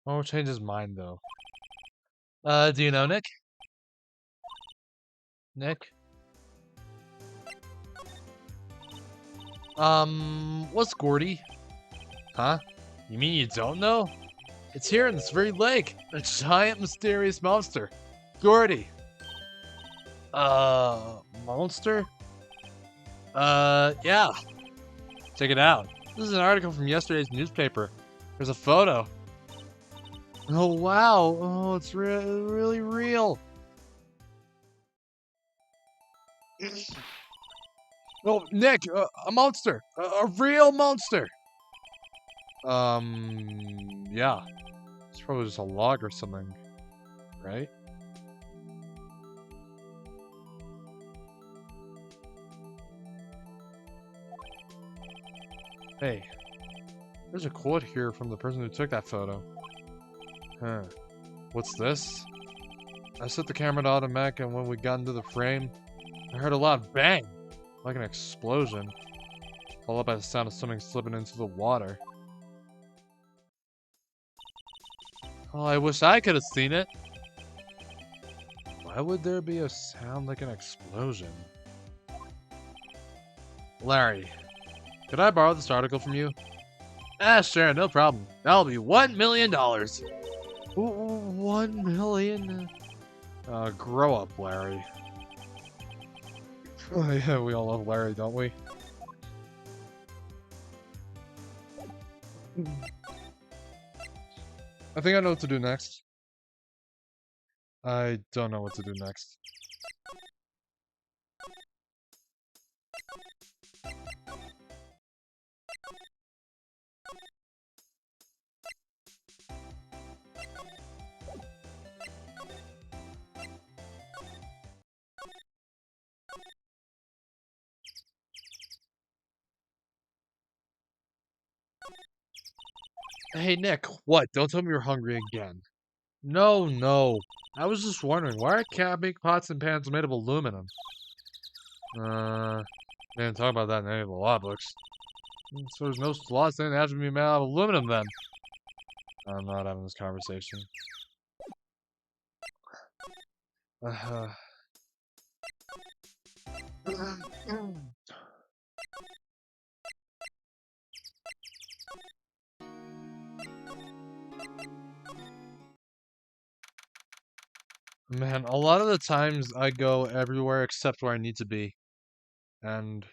What changed his mind, though? Do you know Nick? Nick? What's Gordy? Huh? You mean you don't know? It's here in this very lake. A giant, mysterious monster. Gordy. Monster? Yeah. Check it out. This is an article from yesterday's newspaper. There's a photo. Oh, wow. Oh, it's really real. Oh, Nick, a monster. A real monster. Yeah. It's probably just a log or something, right? Hey, there's a quote here from the person who took that photo. Huh. What's this? I set the camera to automatic, and when we got into the frame, I heard a loud bang, like an explosion, followed by the sound of something slipping into the water. Oh, I wish I could have seen it. Why would there be a sound like an explosion? Larry, could I borrow this article from you? Sure, no problem. That'll be $1 million. 1 million? Grow up, Larry. Oh, yeah, we all love Larry, don't we? I think I know what to do next. I don't know what to do next. Hey, Nick, what? Don't tell me you're hungry again. No, no. I was just wondering, why are camping pots and pans made of aluminum? They didn't talk about that in any of the law books. So there's no law saying it has to be made out of aluminum then. I'm not having this conversation. Man, a lot of the times I go everywhere except where I need to be. And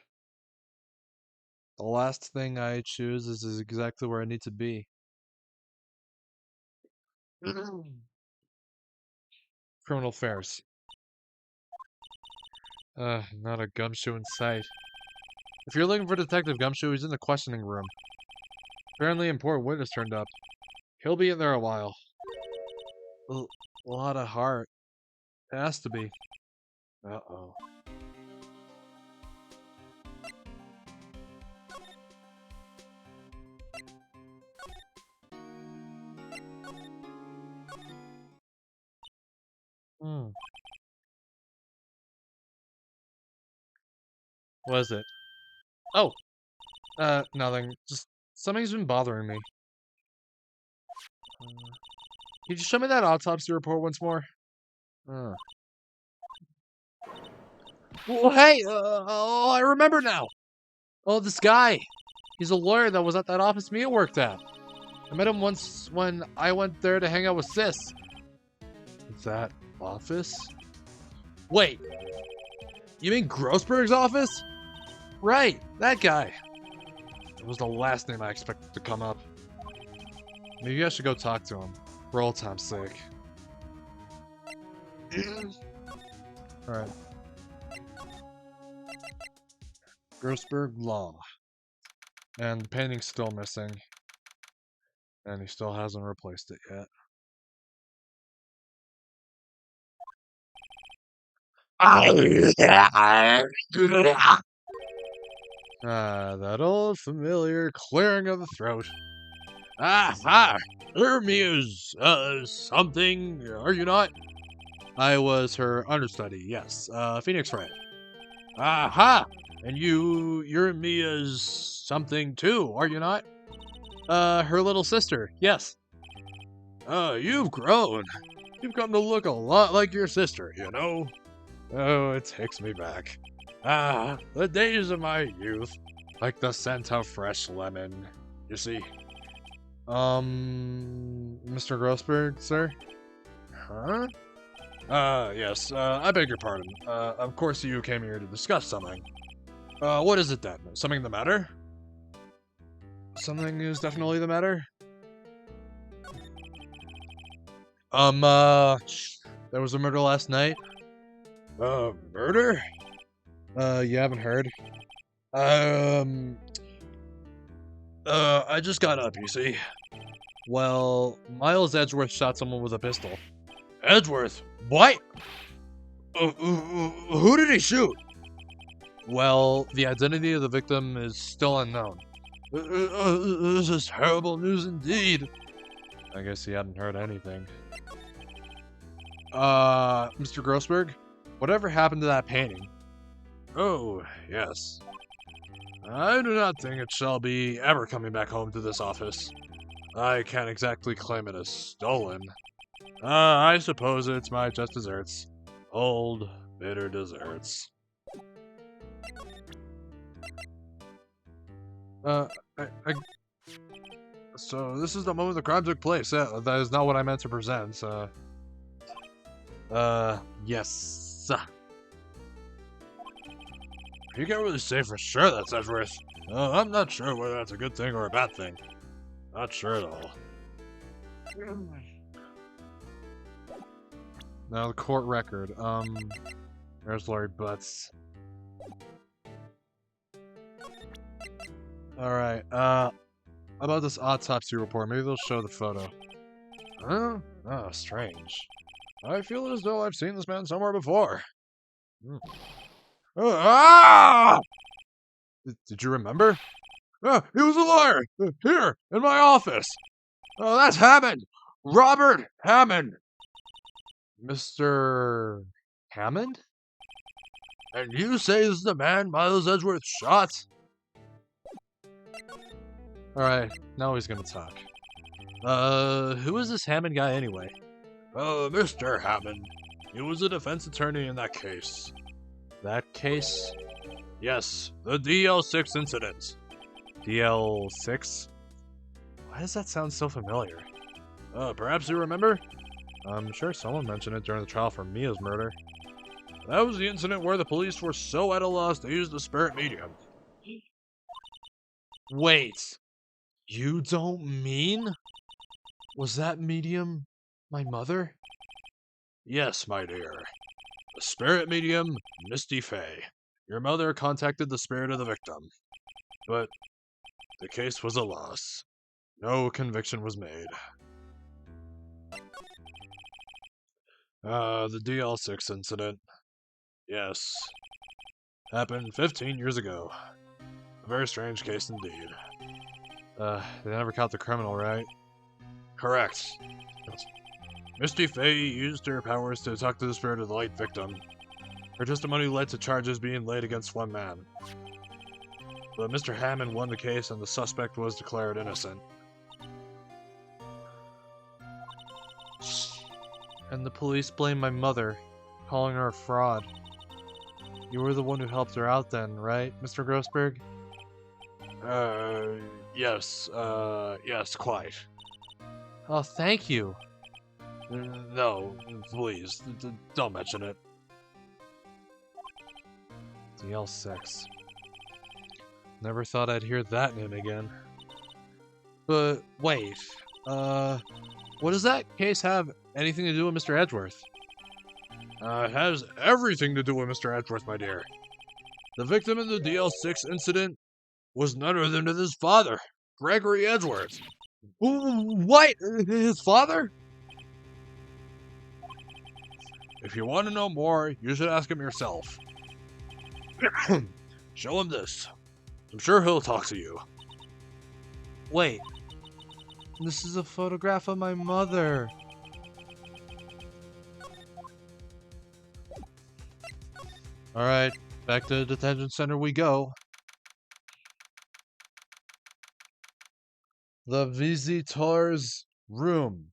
the last thing I choose is exactly where I need to be. Criminal affairs. Not a gumshoe in sight. If you're looking for Detective Gumshoe, he's in the questioning room. Apparently, an important witness turned up. He'll be in there a while. A lot of heart. It has to be. Uh-oh. What is it? Oh! Nothing. Just something's been bothering me. Could you show me that autopsy report once more? Well, hey! Oh, I remember now! Oh, this guy! He's a lawyer that was at that office Mia worked at. I met him once when I went there to hang out with Sis. That office? Wait! You mean Grossberg's office? Right, that guy. It was the last name I expected to come up. Maybe I should go talk to him. For old time's sake. Alright. Grossberg Law. And the painting's still missing. And he still hasn't replaced it yet. That old familiar clearing of the throat. Aha! You're Mia's, something, are you not? I was her understudy, yes. Phoenix Wright. Aha! And you're Mia's something too, are you not? Her little sister, yes. You've grown. You've come to look a lot like your sister, you know? Oh, it takes me back. Ah, the days of my youth. Like the scent of fresh lemon, you see. Mr. Grossberg, sir? Huh? Yes, I beg your pardon. Of course you came here to discuss something. What is it then? Something the matter? Something is definitely the matter? There was a murder last night. Murder? You haven't heard? I just got up, you see. Well, Miles Edgeworth shot someone with a pistol. Edgeworth? What? Who did he shoot? Well, the identity of the victim is still unknown. This is terrible news indeed. I guess he hadn't heard anything. Mr. Grossberg? Whatever happened to that painting? Oh, yes. I do not think it shall be ever coming back home to this office. I can't exactly claim it as stolen. I suppose it's my just desserts. Old, bitter desserts. So this is the moment the crime took place. That is not what I meant to present. Yes. You can't really say for sure that's Edgeworth. I'm not sure whether that's a good thing or a bad thing. Not sure at all. Now the court record. There's Laurie Butts. Alright, about this autopsy report, maybe they'll show the photo. Huh? Oh, strange. I feel as though I've seen this man somewhere before. Ah! Did you remember? He was a lawyer! Here, in my office! Oh, that's Hammond! Robert Hammond! Mr. Hammond? And you say this is the man Miles Edgeworth shot? Alright, now he's gonna talk. Who is this Hammond guy anyway? Mr. Hammond. He was a defense attorney in that case. That case? Yes, the DL6 incident. DL6? Why does that sound so familiar? Perhaps you remember? I'm sure someone mentioned it during the trial for Mia's murder. That was the incident where the police were so at a loss they used the spirit medium. Wait. You don't mean? Was that medium my mother? Yes, my dear. The spirit medium, Misty Fey. Your mother contacted the spirit of the victim. But the case was a loss. No conviction was made. The DL6 incident. Yes. Happened 15 years ago. A very strange case indeed. They never caught the criminal, right? Correct. Misty Fey used her powers to talk to the spirit of the late victim. Her testimony led to charges being laid against one man. But Mr. Hammond won the case and the suspect was declared innocent. And the police blamed my mother, calling her a fraud. You were the one who helped her out then, right, Mr. Grossberg? Yes, yes, quite. Oh, thank you. No, please, don't mention it. DL6. Never thought I'd hear that name again. But, wait, what does that case have anything to do with Mr. Edgeworth? It has everything to do with Mr. Edgeworth, my dear. The victim in the DL6 incident was none other than his father, Gregory Edgeworth. What? His father? If you want to know more, you should ask him yourself. Show him this. I'm sure he'll talk to you. Wait. This is a photograph of my mother. Alright, back to the detention center we go. The visitor's room.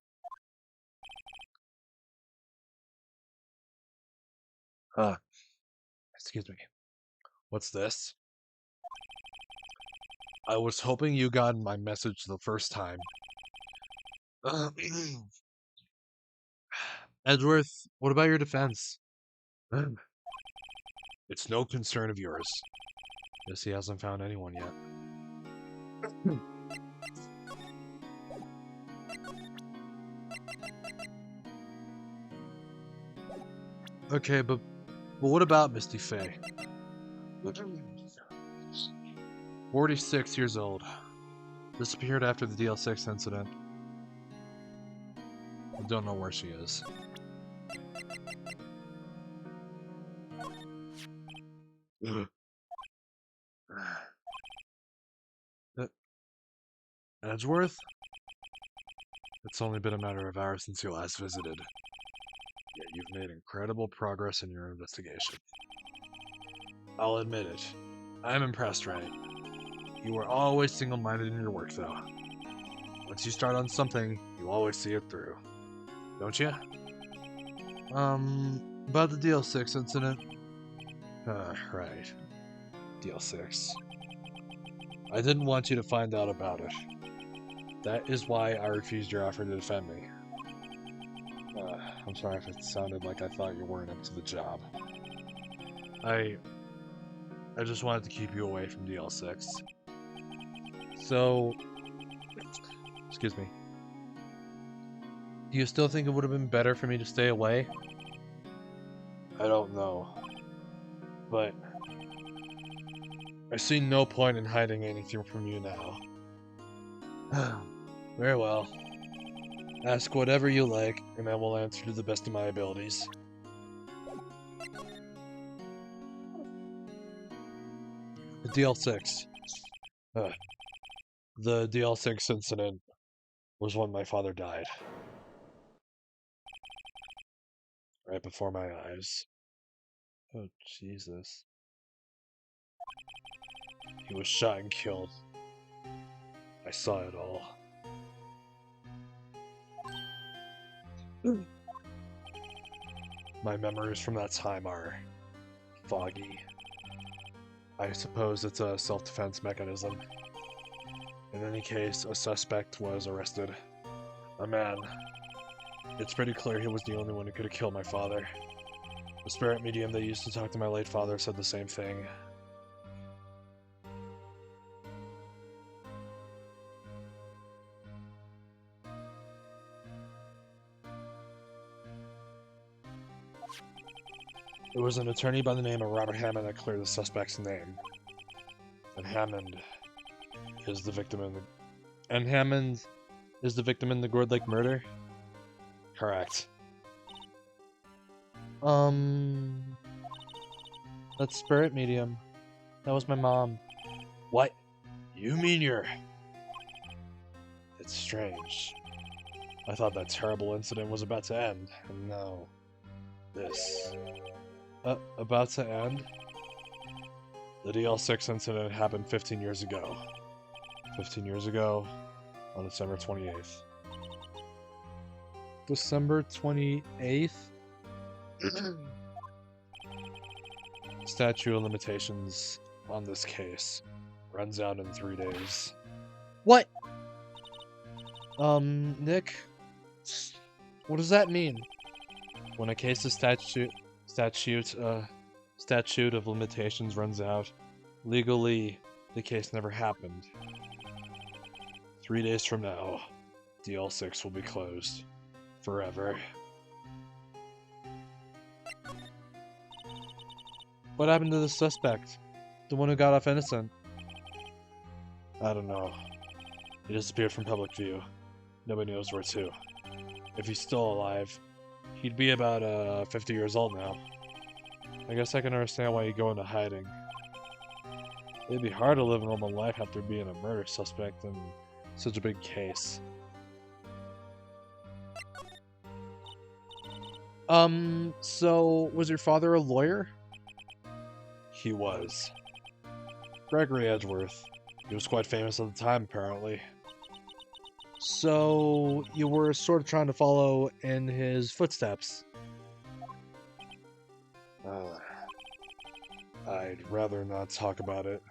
Excuse me. What's this? I was hoping you got my message the first time. Edgeworth, what about your defense? It's no concern of yours. Guess he hasn't found anyone yet. Okay, but what about Misty Faye? 46 years old. Disappeared after the DL6 incident. I don't know where she is. Edgeworth? It's only been a matter of hours since you last visited. Yet you've made incredible progress in your investigation. I'll admit it. I'm impressed, right? You were always single-minded in your work, though. Once you start on something, you always see it through. Don't you? About the DL6 incident? Right. DL6. I didn't want you to find out about it. That is why I refused your offer to defend me. I'm sorry if it sounded like I thought you weren't up to the job. I just wanted to keep you away from DL6. So, excuse me. Do you still think it would have been better for me to stay away? I don't know. But I see no point in hiding anything from you now. Very well. Ask whatever you like, and I will answer to the best of my abilities. The DL6. The DL6 incident was when my father died. Right before my eyes. Oh, Jesus. He was shot and killed. I saw it all. My memories from that time are foggy. I suppose it's a self-defense mechanism. In any case, a suspect was arrested. A man. It's pretty clear he was the only one who could have killed my father. The spirit medium that used to talk to my late father said the same thing. It was an attorney by the name of Robert Hammond that cleared the suspect's name. And Hammond is the victim in the... And Hammond is the victim in the Gourd Lake murder? Correct. That spirit medium. That was my mom. What? You mean you're... It's strange. I thought that terrible incident was about to end, and now... this... about to end? The DL6 incident happened 15 years ago. 15 years ago, on December 28th. December 28th? Statute of limitations on this case runs out in 3 days. What? Nick? What does that mean? When a case's statute of limitations runs out, legally, the case never happened. 3 days from now, DL6 will be closed. Forever. What happened to the suspect? The one who got off innocent. I don't know. He disappeared from public view. Nobody knows where to. If he's still alive, he'd be about 50 years old now. I guess I can understand why he'd go into hiding. It'd be hard to live a normal life after being a murder suspect in such a big case. So was your father a lawyer? He was. Gregory Edgeworth. He was quite famous at the time, apparently. So you were sort of trying to follow in his footsteps. I'd rather not talk about it.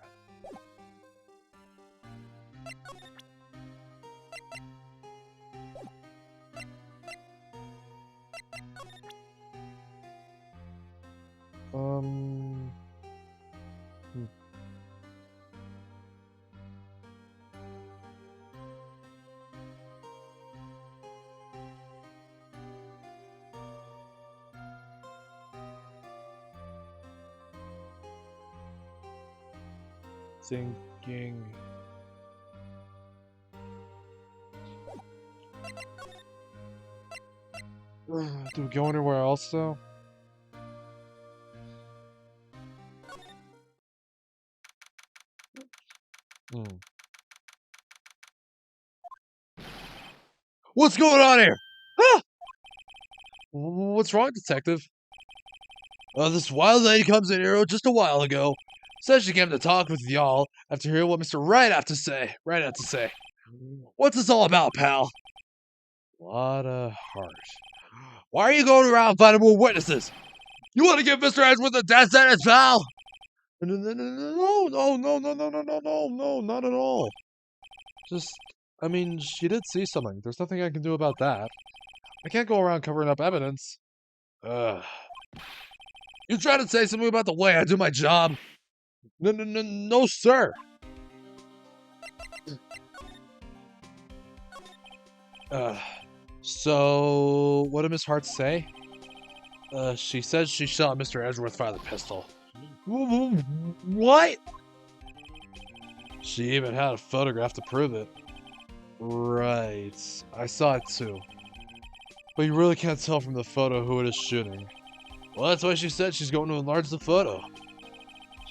Thinking. Do we go anywhere else though? What's going on here? Ah! What's wrong, detective? This wild lady comes in here just a while ago. Says she came to talk with y'all after hearing what Mr. Wright had to say. What's this all about, pal? Lot of heart. Why are you going around finding more witnesses? You want to give Mr. Edgeworth a death sentence, pal? No, not at all. Just, I mean, she did see something. There's nothing I can do about that. I can't go around covering up evidence. You trying to say something about the way I do my job? No, sir. So, what did Miss Hart say? She said she shot Mr. Edgeworth by the pistol. What? She even had a photograph to prove it. Right. I saw it too. But you really can't tell from the photo who it is shooting. Well, that's why she said she's going to enlarge the photo.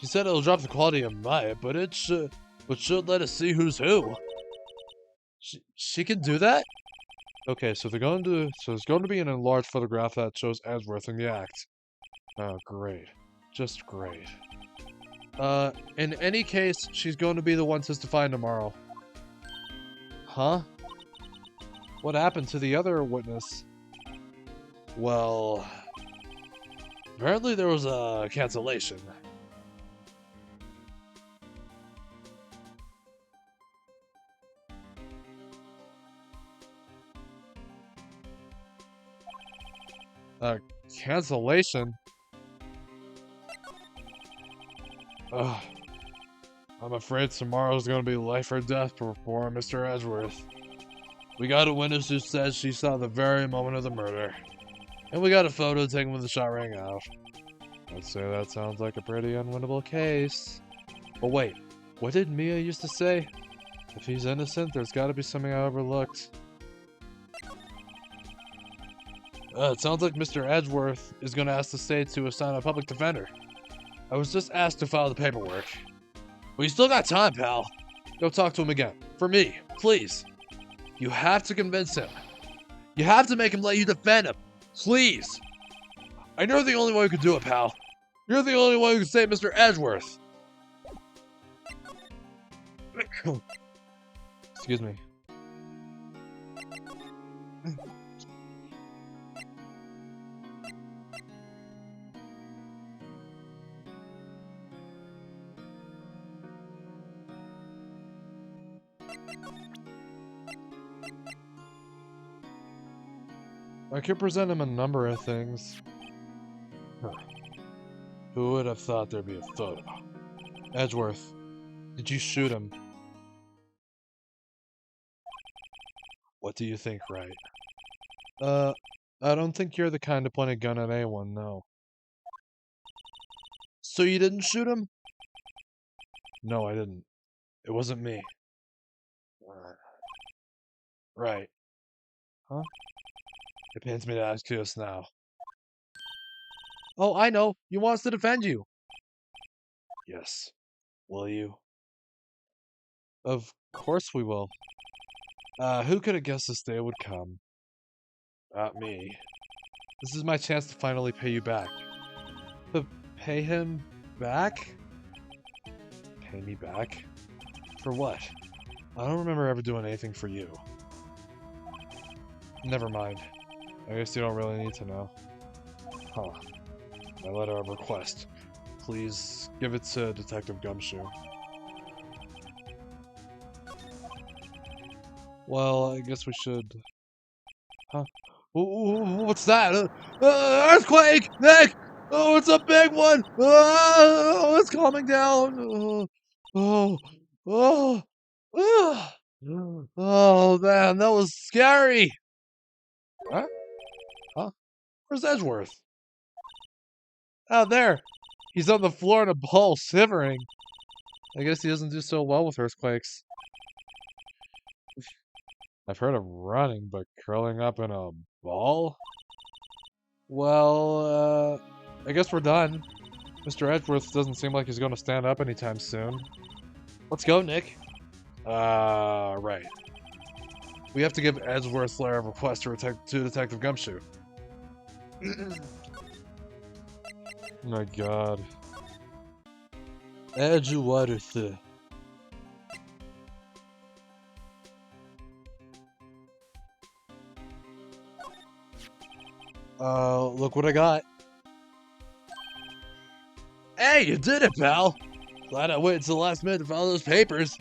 She said it'll drop the quality of might, but it should let us see who's who. She can do that? Okay, so there's going to be an enlarged photograph that shows Edgeworth in the act. Oh, great. Just great. In any case, she's going to be the one testifying tomorrow. Huh? What happened to the other witness? Well, apparently there was a cancellation. Cancellation? Ugh. I'm afraid tomorrow's gonna be life or death for poor Mr. Edgeworth. We got a witness who says she saw the very moment of the murder. And we got a photo taken when the shot rang out. I'd say that sounds like a pretty unwinnable case. But wait, what did Mia used to say? If he's innocent, there's gotta be something I overlooked. It sounds like Mr. Edgeworth is gonna ask the state to assign a public defender. I was just asked to file the paperwork. Well, you still got time, pal. Go talk to him again. For me, please. You have to convince him. You have to make him let you defend him. Please. I know you're the only one who can do it, pal. You're the only one who can save Mr. Edgeworth. Excuse me. I could present him a number of things. Who would have thought there'd be a photo? Edgeworth, did you shoot him? What do you think, Wright? I don't think you're the kind to point a gun at anyone, no. So you didn't shoot him? No, I didn't. It wasn't me. Right. Huh? It pains me to ask you this now. Oh, I know. You want us to defend you. Yes. Will you? Of course we will. Who could have guessed this day would come? Not me. This is my chance to finally pay you back. To pay him back? Pay me back? For what? I don't remember ever doing anything for you. Never mind. I guess you don't really need to know. Huh. My letter of request. Please give it to Detective Gumshoe. Well, I guess we should... Huh? What's that? Earthquake! Nick! Oh, it's a big one! Oh, it's coming down! Oh, oh, oh, oh, man, that was scary! Huh? Huh? Where's Edgeworth? Out there! He's on the floor in a ball, shivering. I guess he doesn't do so well with earthquakes. I've heard of running, but curling up in a ball? Well, I guess we're done. Mr. Edgeworth doesn't seem like he's going to stand up anytime soon. Let's go, Nick. Right. We have to give Edgeworth's letter of request to Detective Gumshoe. My God. Edgeworth. Look what I got. Hey, you did it, pal! Glad I waited till the last minute to file those papers.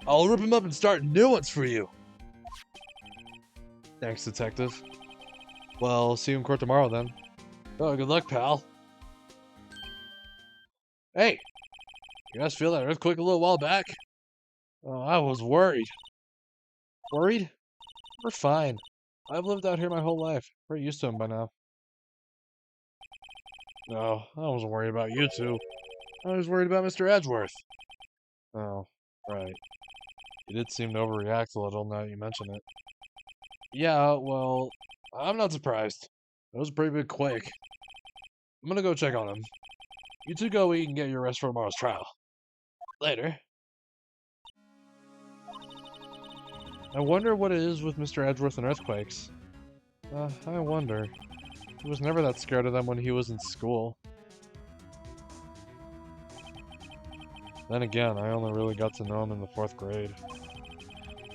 I'll rip them up and start new ones for you. Thanks, Detective. Well, see you in court tomorrow, then. Oh, good luck, pal. Hey! You guys feel that earthquake a little while back? Oh, I was worried. Worried? We're fine. I've lived out here my whole life. We're used to them by now. No, I wasn't worried about you two. I was worried about Mr. Edgeworth. Oh, right. You did seem to overreact a little now that you mention it. Yeah, well, I'm not surprised. It was a pretty big quake. I'm gonna go check on him. You two go eat and get your rest for tomorrow's trial. Later. I wonder what it is with Mr. Edgeworth and earthquakes. I wonder. He was never that scared of them when he was in school. Then again, I only really got to know him in the 4th grade.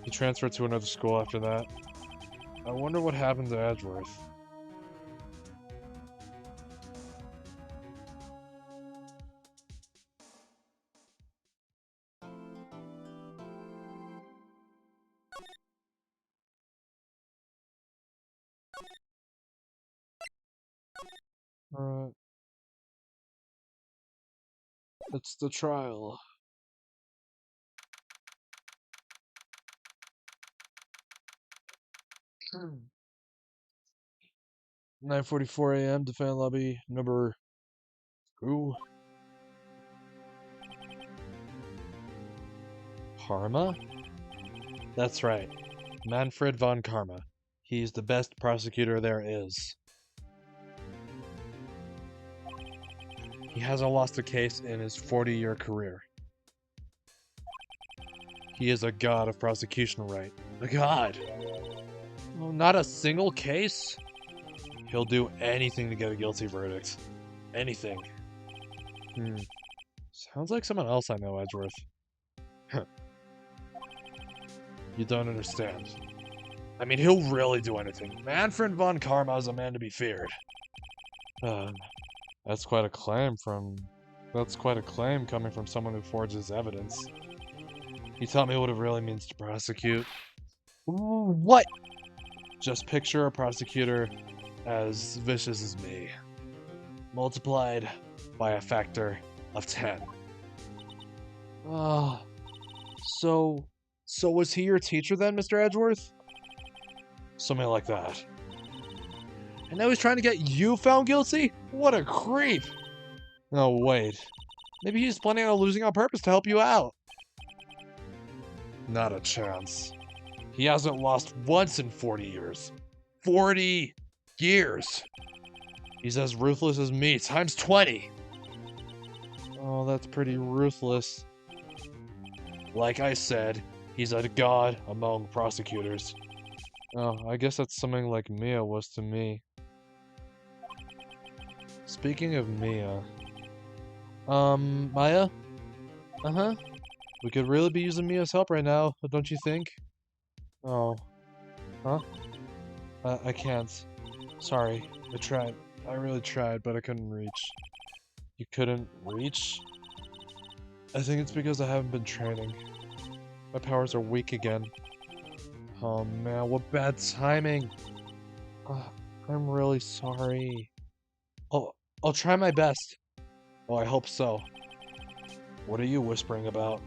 He transferred to another school after that. I wonder what happened to Edgeworth. It's the trial. Hmm. 9:44 a.m. Defend lobby number 2. Karma? That's right. Manfred von Karma. He's the best prosecutor there is. He hasn't lost a case in his 40-year career. He is a god of prosecution right. A god! Well, not a single case? He'll do anything to get a guilty verdict. Anything. Sounds like someone else I know, Edgeworth. You don't understand. I mean, he'll really do anything. Manfred von Karma is a man to be feared. That's quite a claim coming from someone who forges evidence. He taught me what it really means to prosecute. What? Just picture a prosecutor as vicious as me, multiplied by a factor of 10. So was he your teacher then, Mr. Edgeworth? Something like that. And now he's trying to get you found guilty? What a creep! No, wait. Maybe he's planning on losing on purpose to help you out. Not a chance. He hasn't lost once in 40 years. 40 years! He's as ruthless as me, times 20! Oh, that's pretty ruthless. Like I said, he's a god among prosecutors. Oh, I guess that's something like Mia was to me. Speaking of Mia... Maya? Uh-huh? We could really be using Mia's help right now, don't you think? Oh. Huh? I can't. Sorry. I tried. I really tried, but I couldn't reach. You couldn't reach? I think it's because I haven't been training. My powers are weak again. Oh man, what bad timing! I'm really sorry. I'll try my best. Oh, I hope so. What are you whispering about?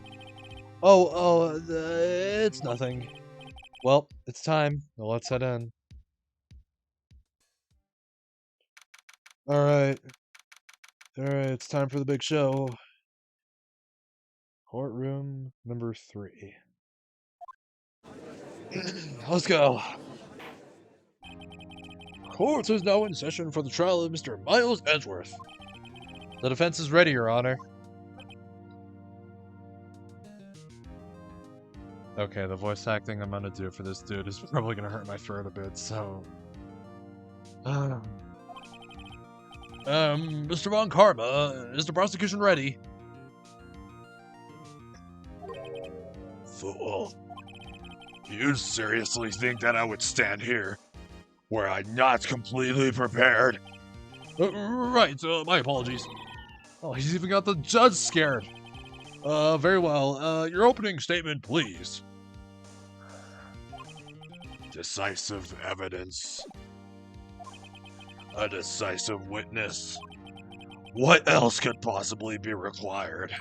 It's nothing. Well, it's time. Now let's head in. Alright. Alright, it's time for the big show. Courtroom number 3. Let's go. Court is now in session for the trial of Mr. Miles Edgeworth. The defense is ready, Your Honor. Okay, the voice acting I'm gonna do for this dude is probably gonna hurt my throat a bit, so... Mr. Von Karma, is the prosecution ready? Fool. You seriously think that I would stand here? Were I not completely prepared? Right, my apologies. Oh, he's even got the judge scared. Very well. Your opening statement, please. Decisive evidence. A decisive witness. What else could possibly be required?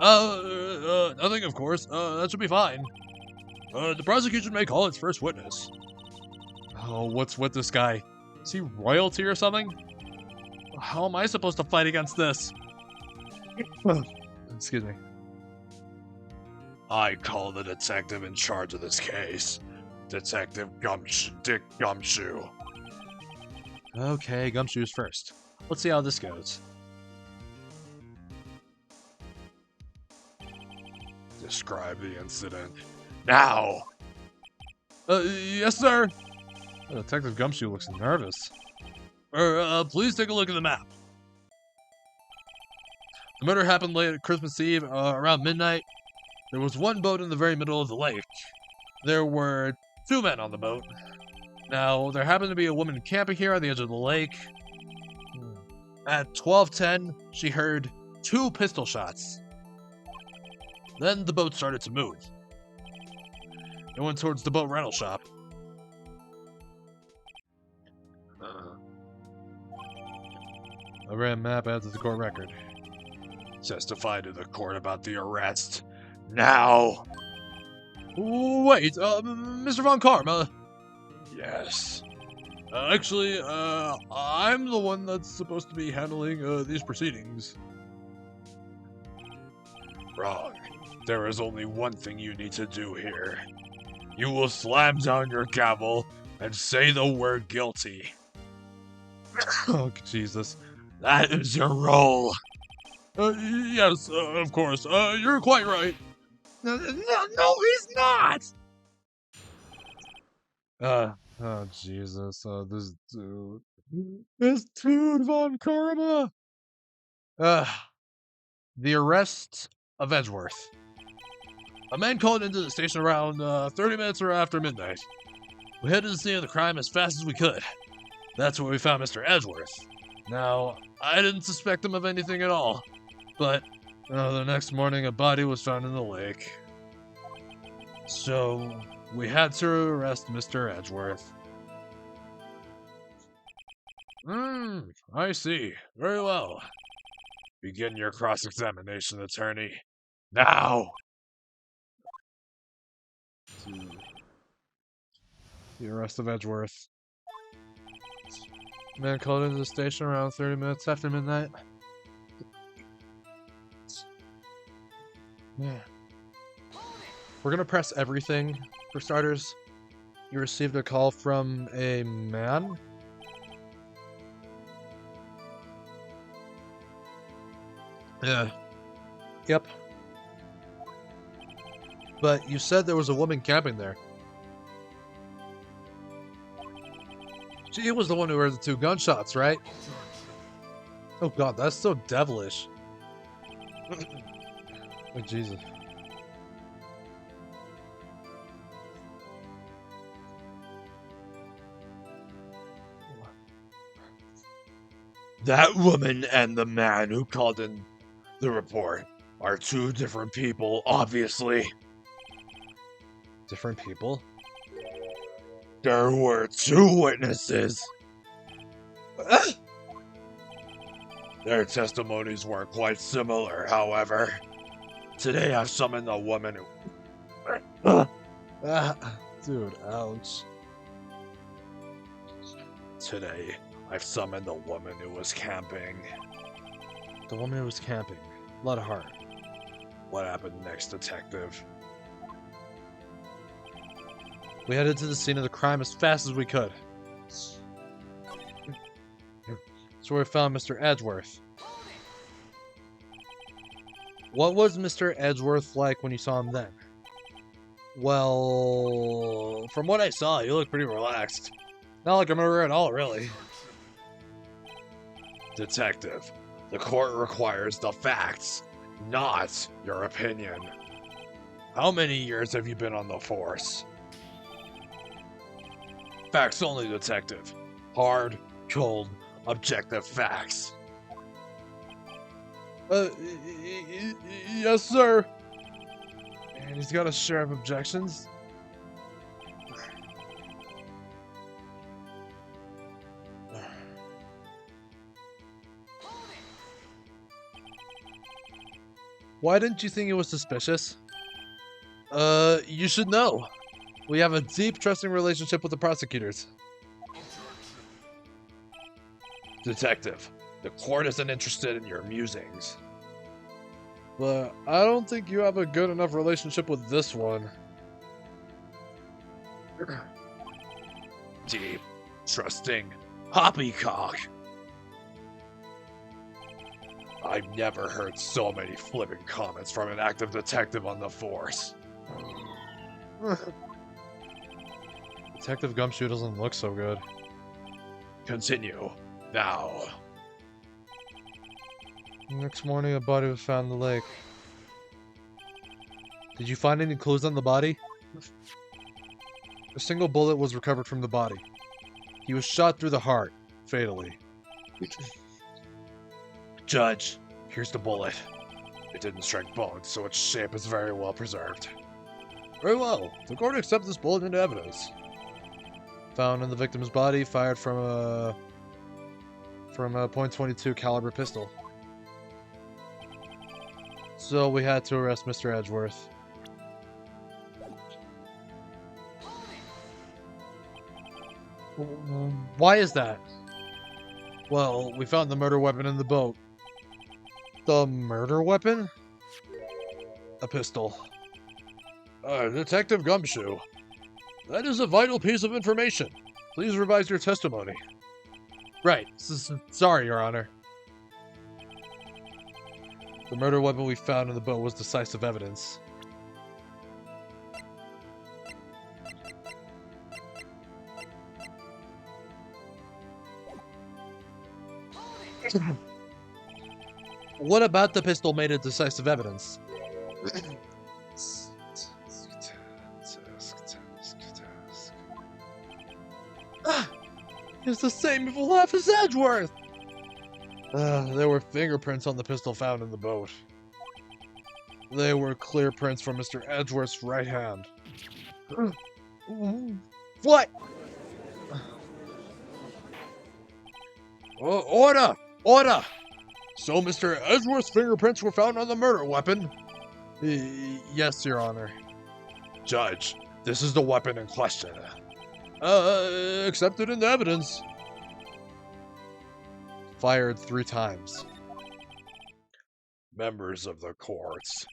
Nothing, of course. That should be fine. The prosecution may call its first witness. Oh, what's with this guy? Is he royalty or something? How am I supposed to fight against this? Excuse me. I call the detective in charge of this case. Detective Dick Gumshoe. Okay, Gumshoe's first. Let's see how this goes. Describe the incident. Now! Yes, sir! Detective Gumshoe looks nervous. Please take a look at the map. The murder happened late at Christmas Eve, around midnight. There was one boat in the very middle of the lake. There were 2 men on the boat. Now, there happened to be a woman camping here on the edge of the lake. At 12:10, she heard 2 pistol shots. Then the boat started to move. It went towards the boat rental shop. A ran map adds to the court record. Testify to the court about the arrest. Now! Wait, Mr. Von Karma. Yes. Actually, I'm the one that's supposed to be handling these proceedings. Wrong. There is only one thing you need to do here. You will slam down your gavel and say the word guilty. Oh, Jesus. That is your role. Yes, of course. You're quite right. No, he's not! Oh, Jesus. This dude. This dude, Von Karma! The arrest of Edgeworth. A man called into the station around 30 minutes or after midnight. We headed to the scene of the crime as fast as we could. That's where we found Mr. Edgeworth. Now, I didn't suspect him of anything at all, but the next morning a body was found in the lake. So, we had to arrest Mr. Edgeworth. I see. Very well. Begin your cross-examination, attorney. Now! The arrest of Edgeworth. Man called into the station around 30 minutes after midnight. Yeah. We're gonna press everything, for starters. You received a call from a man? Yeah. Yep. But you said there was a woman camping there. She was the one who heard the 2 gunshots, right? Oh god, that's so devilish. Oh, Jesus. That woman and the man who called in the report are 2 different people, obviously. Different people? There were 2 witnesses. Their testimonies were quite similar, however. Today I've summoned a woman who... Dude, ouch. Today, I've summoned a woman who was camping. The woman who was camping. A lot of heart. What happened next, detective? We headed to the scene of the crime as fast as we could. That's where we found Mr. Edgeworth. What was Mr. Edgeworth like when you saw him then? Well, from what I saw, he looked pretty relaxed. Not like a murderer at all, really. Detective, the court requires the facts, not your opinion. How many years have you been on the force? Facts only, detective. Hard, cold, objective facts. Yes, sir. And he's got a share of objections. Why didn't you think it was suspicious? You should know. We have a deep, trusting relationship with the prosecutors. Detective, the court isn't interested in your musings. But I don't think you have a good enough relationship with this one. Deep, trusting, poppycock. I've never heard so many flippant comments from an active detective on the force. Detective Gumshoe doesn't look so good. Continue, now. Next morning, a body was found in the lake. Did you find any clues on the body? A single bullet was recovered from the body. He was shot through the heart, fatally. Judge, here's the bullet. It didn't strike bones, so its shape is very well preserved. Very well. The court accepts this bullet into evidence. Found in the victim's body, fired from a .22 caliber pistol. So we had to arrest Mr. Edgeworth. Why is that? Well, we found the murder weapon in the boat. The murder weapon? A pistol. Detective Gumshoe, that is a vital piece of information. Please revise your testimony. Right. Sorry, Your Honor. The murder weapon we found in the boat was decisive evidence. What about the pistol made it decisive evidence? It's the same evil laugh as Edgeworth! There were fingerprints on the pistol found in the boat. They were clear prints from Mr. Edgeworth's right hand. What? Order! Order! So Mr. Edgeworth's fingerprints were found on the murder weapon? Yes, Your Honor. Judge, this is the weapon in question. Accepted into evidence. Fired 3 times. Members of the courts,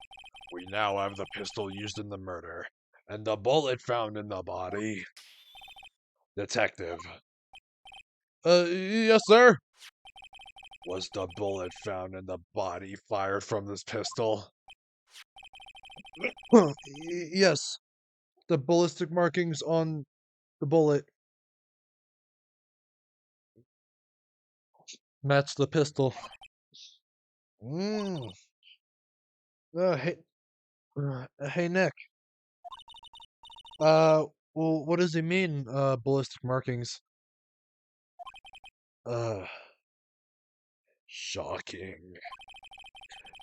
We now have the pistol used in the murder, and the bullet found in the body. Detective, Yes, sir. was the bullet found in the body fired from this pistol? Yes. The ballistic markings on the bullet match the pistol. Hmm. Hey, hey, Nick. Well, what does he mean, ballistic markings? Uh, Shocking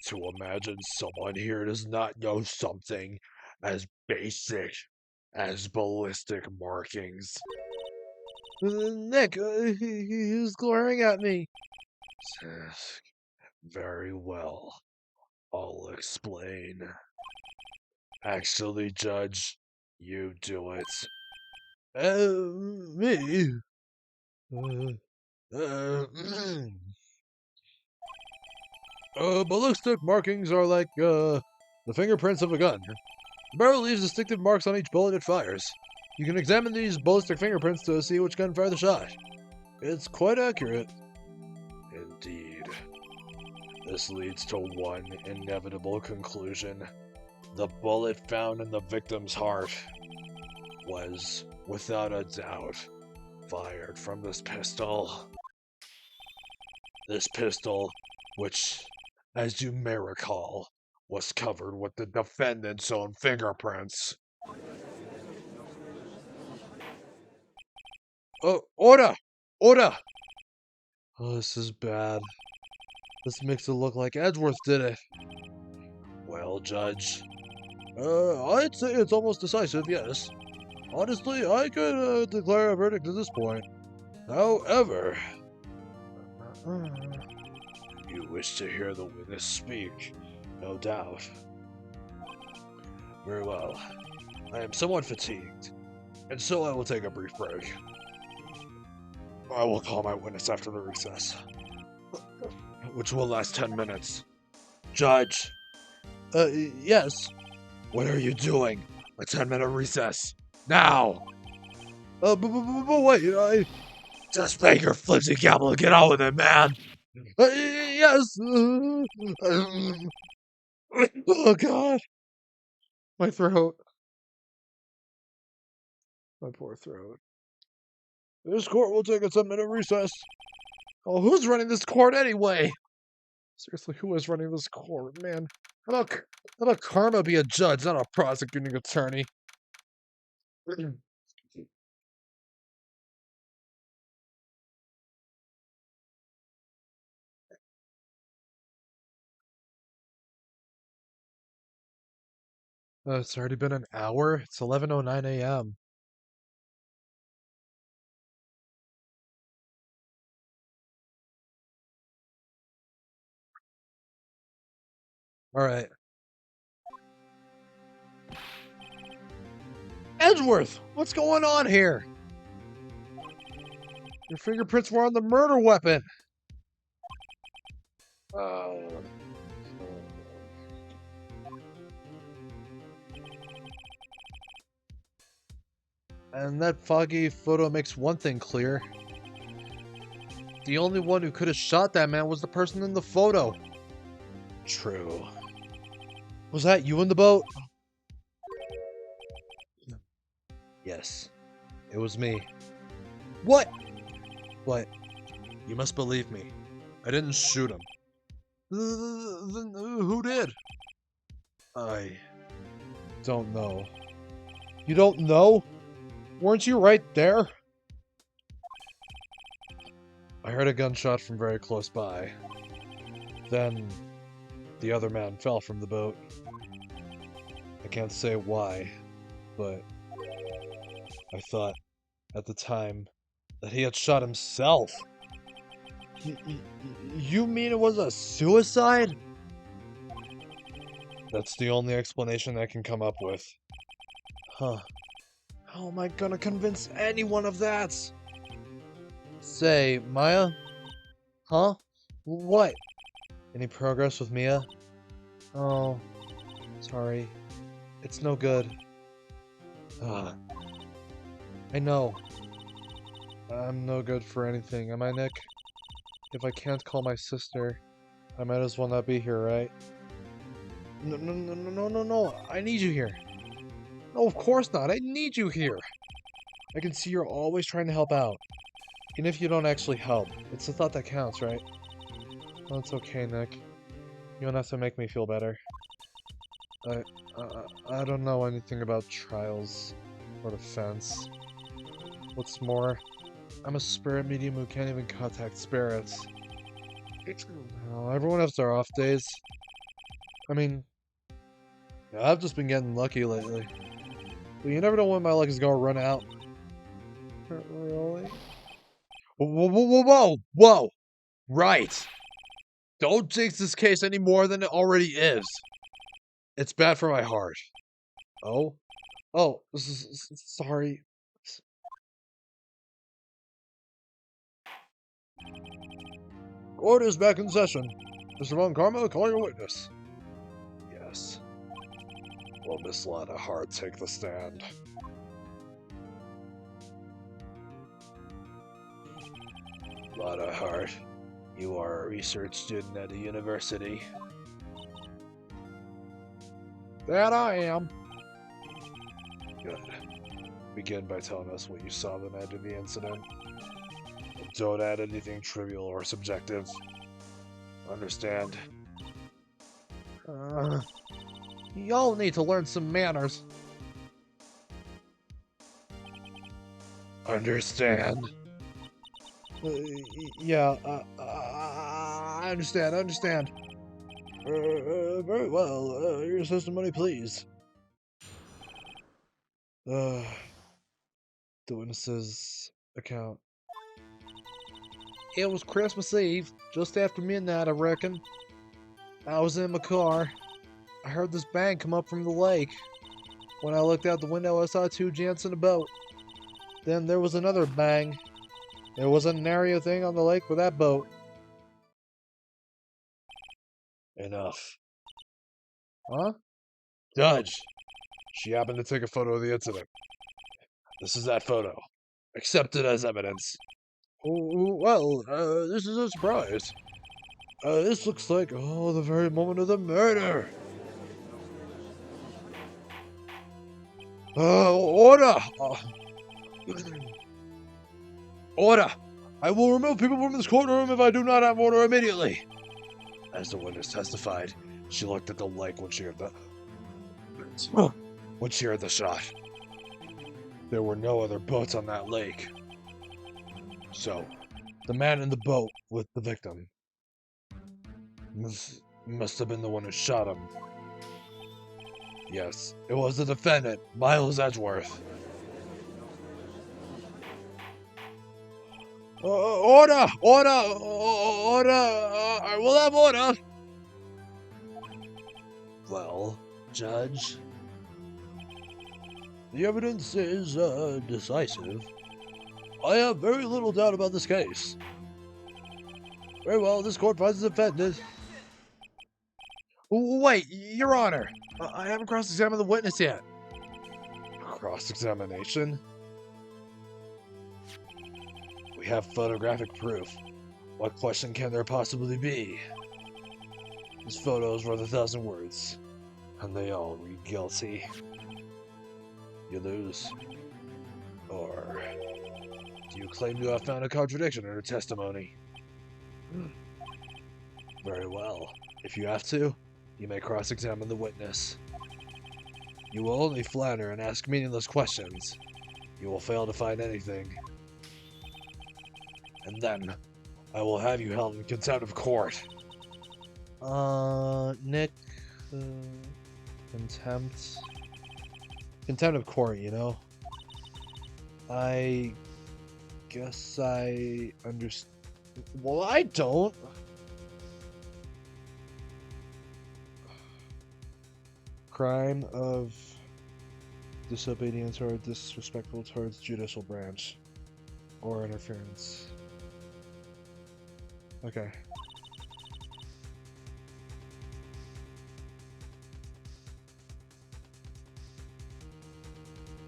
to imagine someone here does not know something as basic as ballistic markings. Nick, he was glaring at me. Very well, I'll explain. Actually, Judge, you do it. Me? Ballistic markings are like, the fingerprints of a gun. The barrel leaves distinctive marks on each bullet it fires. You can examine these ballistic fingerprints to see which gun fired the shot. It's quite accurate. Indeed. This leads to one inevitable conclusion. The bullet found in the victim's heart was, without a doubt, fired from this pistol. This pistol, which, as you may recall, was covered with the defendant's own fingerprints. Order! Order! Oh, this is bad. This makes it look like Edgeworth did it. Well, Judge, I'd say it's almost decisive, yes. Honestly, I could declare a verdict at this point. However, you wish to hear the witness speak, no doubt. Very well. I am somewhat fatigued, and so I will take a brief break. I will call my witness after the recess, which will last 10 minutes. Judge, yes. what are you doing? A 10-minute recess. Now! But wait, Just make your flimsy gavel and get on with it, man! yes. Oh, God. My throat. My poor throat. This court will take a 10-minute recess. Oh, who's running this court anyway? Seriously, who is running this court, man? How about Karma be a judge, not a prosecuting attorney? It's already been an hour. It's 11:09 a.m. All right. Edgeworth, what's going on here? Your fingerprints were on the murder weapon. And that foggy photo makes one thing clear. The only one who could have shot that man was the person in the photo. True. Was that you in the boat? Yes. It was me. What? What? You must believe me. I didn't shoot him. Then who did? I don't know. You don't know? Weren't you right there? I heard a gunshot from very close by. Then the other man fell from the boat. I can't say why, but I thought at the time that he had shot himself. You mean it was a suicide? That's the only explanation I can come up with. Huh. How am I gonna convince anyone of that? Say, Maya? Huh? What? Any progress with Mia? Oh, Sorry. It's no good. I know. I'm no good for anything, am I, Nick? If I can't call my sister, I might as well not be here, right? No, no, no, no, no, no, no. I need you here. No, of course not. I need you here. I can see you're always trying to help out. Even if you don't actually help. It's the thought that counts, right? Well, it's okay, Nick. You don't have to make me feel better. I, I don't know anything about trials or defense. What's more, I'm a spirit medium who can't even contact spirits. Well, everyone has their off days. I mean, I've just been getting lucky lately. But you never know when my luck is gonna run out. Really? Whoa, whoa, whoa, whoa, whoa! Right! Don't jinx this case any more than it already is. It's bad for my heart. Oh? Oh, sorry. Court is back in session. Mr. Von Karma, call your witness. Yes. Will Miss Lana Hart take the stand? Lana Hart, you are a research student at a university. That I am. Good. Begin by telling us what you saw the night of the incident. Don't add anything trivial or subjective. Understand? Y'all need to learn some manners. Understand? Yeah, I understand, I understand. Very well, your testimony, please. The witness's account. It was Christmas Eve, just after midnight, I reckon. I was in my car. I heard this bang come up from the lake. When I looked out the window, I saw two gents in a boat. Then there was another bang. There wasn't an area thing on the lake with that boat. Enough. Huh? Judge! She happened to take a photo of the incident. This is that photo. Accept it as evidence. Well, this is a surprise. This looks like, the very moment of the murder. Order! Order! I will remove people from this courtroom if I do not have order immediately. As the witness testified, she looked at the lake when she heard the shot. There were no other boats on that lake. So, the man in the boat with the victim must have been the one who shot him. Yes, it was the defendant, Miles Edgeworth. Order! Order! I will have order! Well, Judge? The evidence is, decisive. I have very little doubt about this case. Very well, this court finds the defendant. Wait, Your Honor! I haven't cross-examined the witness yet. Cross-examination? We have photographic proof. What question can there possibly be? These photos worth 1,000 words, and they all read guilty. You lose. Or do you claim to have found a contradiction in her testimony? Very well. If you have to, you may cross-examine the witness. You will only flatter and ask meaningless questions. You will fail to find anything. And then, I will have you held in contempt of court. Nick, contempt. Contempt of court, you know? I guess I understand. Well, I don't. Crime of disobedience or disrespectful towards judicial branch or interference. Okay.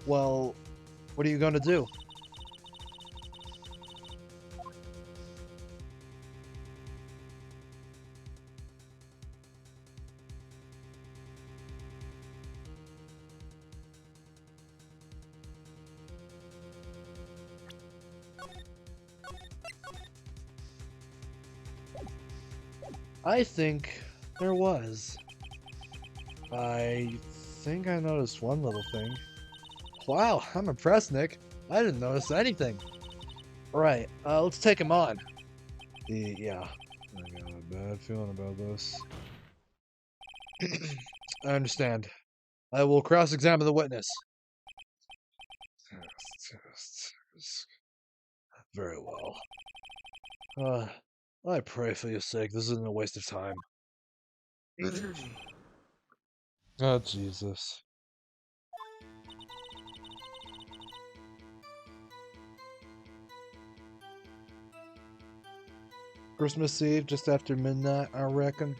Well, what are you going to do? I think there was. I think I noticed one little thing. Wow, I'm impressed, Nick. I didn't notice anything. Right, let's take him on. Yeah, I got a bad feeling about this. I understand. I will cross-examine the witness. Very well. I pray for your sake, this isn't a waste of time. Oh, Jesus. Christmas Eve, just after midnight, I reckon.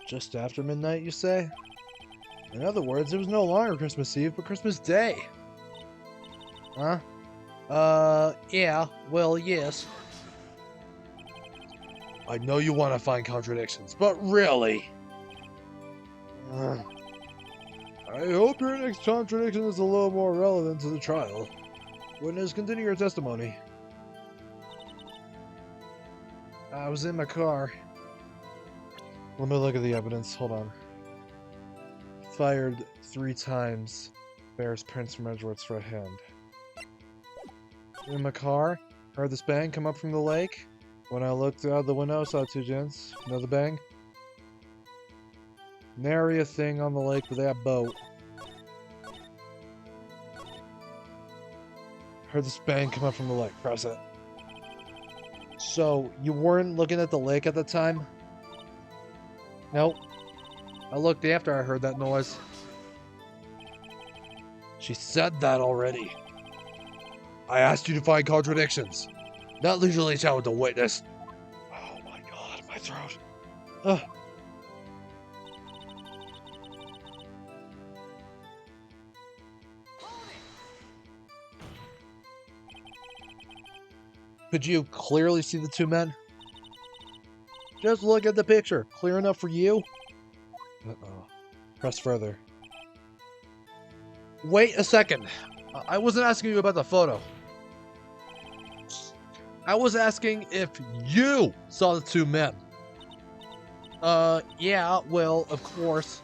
Just after midnight, you say? In other words, it was no longer Christmas Eve, but Christmas Day. Huh? Yeah, well, yes. I know you want to find contradictions, but really? I hope your next contradiction is a little more relevant to the trial. Witness, continue your testimony. I was in my car. Let me look at the evidence. Hold on. Fired 3 times. Bears prints from Edgeworth's right hand. In my car. Heard this bang come up from the lake. When I looked out the window, saw 2 gents. Another bang. Nary a thing on the lake with that boat. Heard this bang come up from the lake. Press it. So, you weren't looking at the lake at the time? Nope. I looked after I heard that noise. She said that already. I asked you to find contradictions. Not leisurely chat with the witness. Oh my god, my throat. Ugh. Could you clearly see the 2 men? Just look at the picture. Clear enough for you? Uh-oh. Press further. Wait a second. I wasn't asking you about the photo. I was asking if you saw the 2 men. Yeah, well, of course.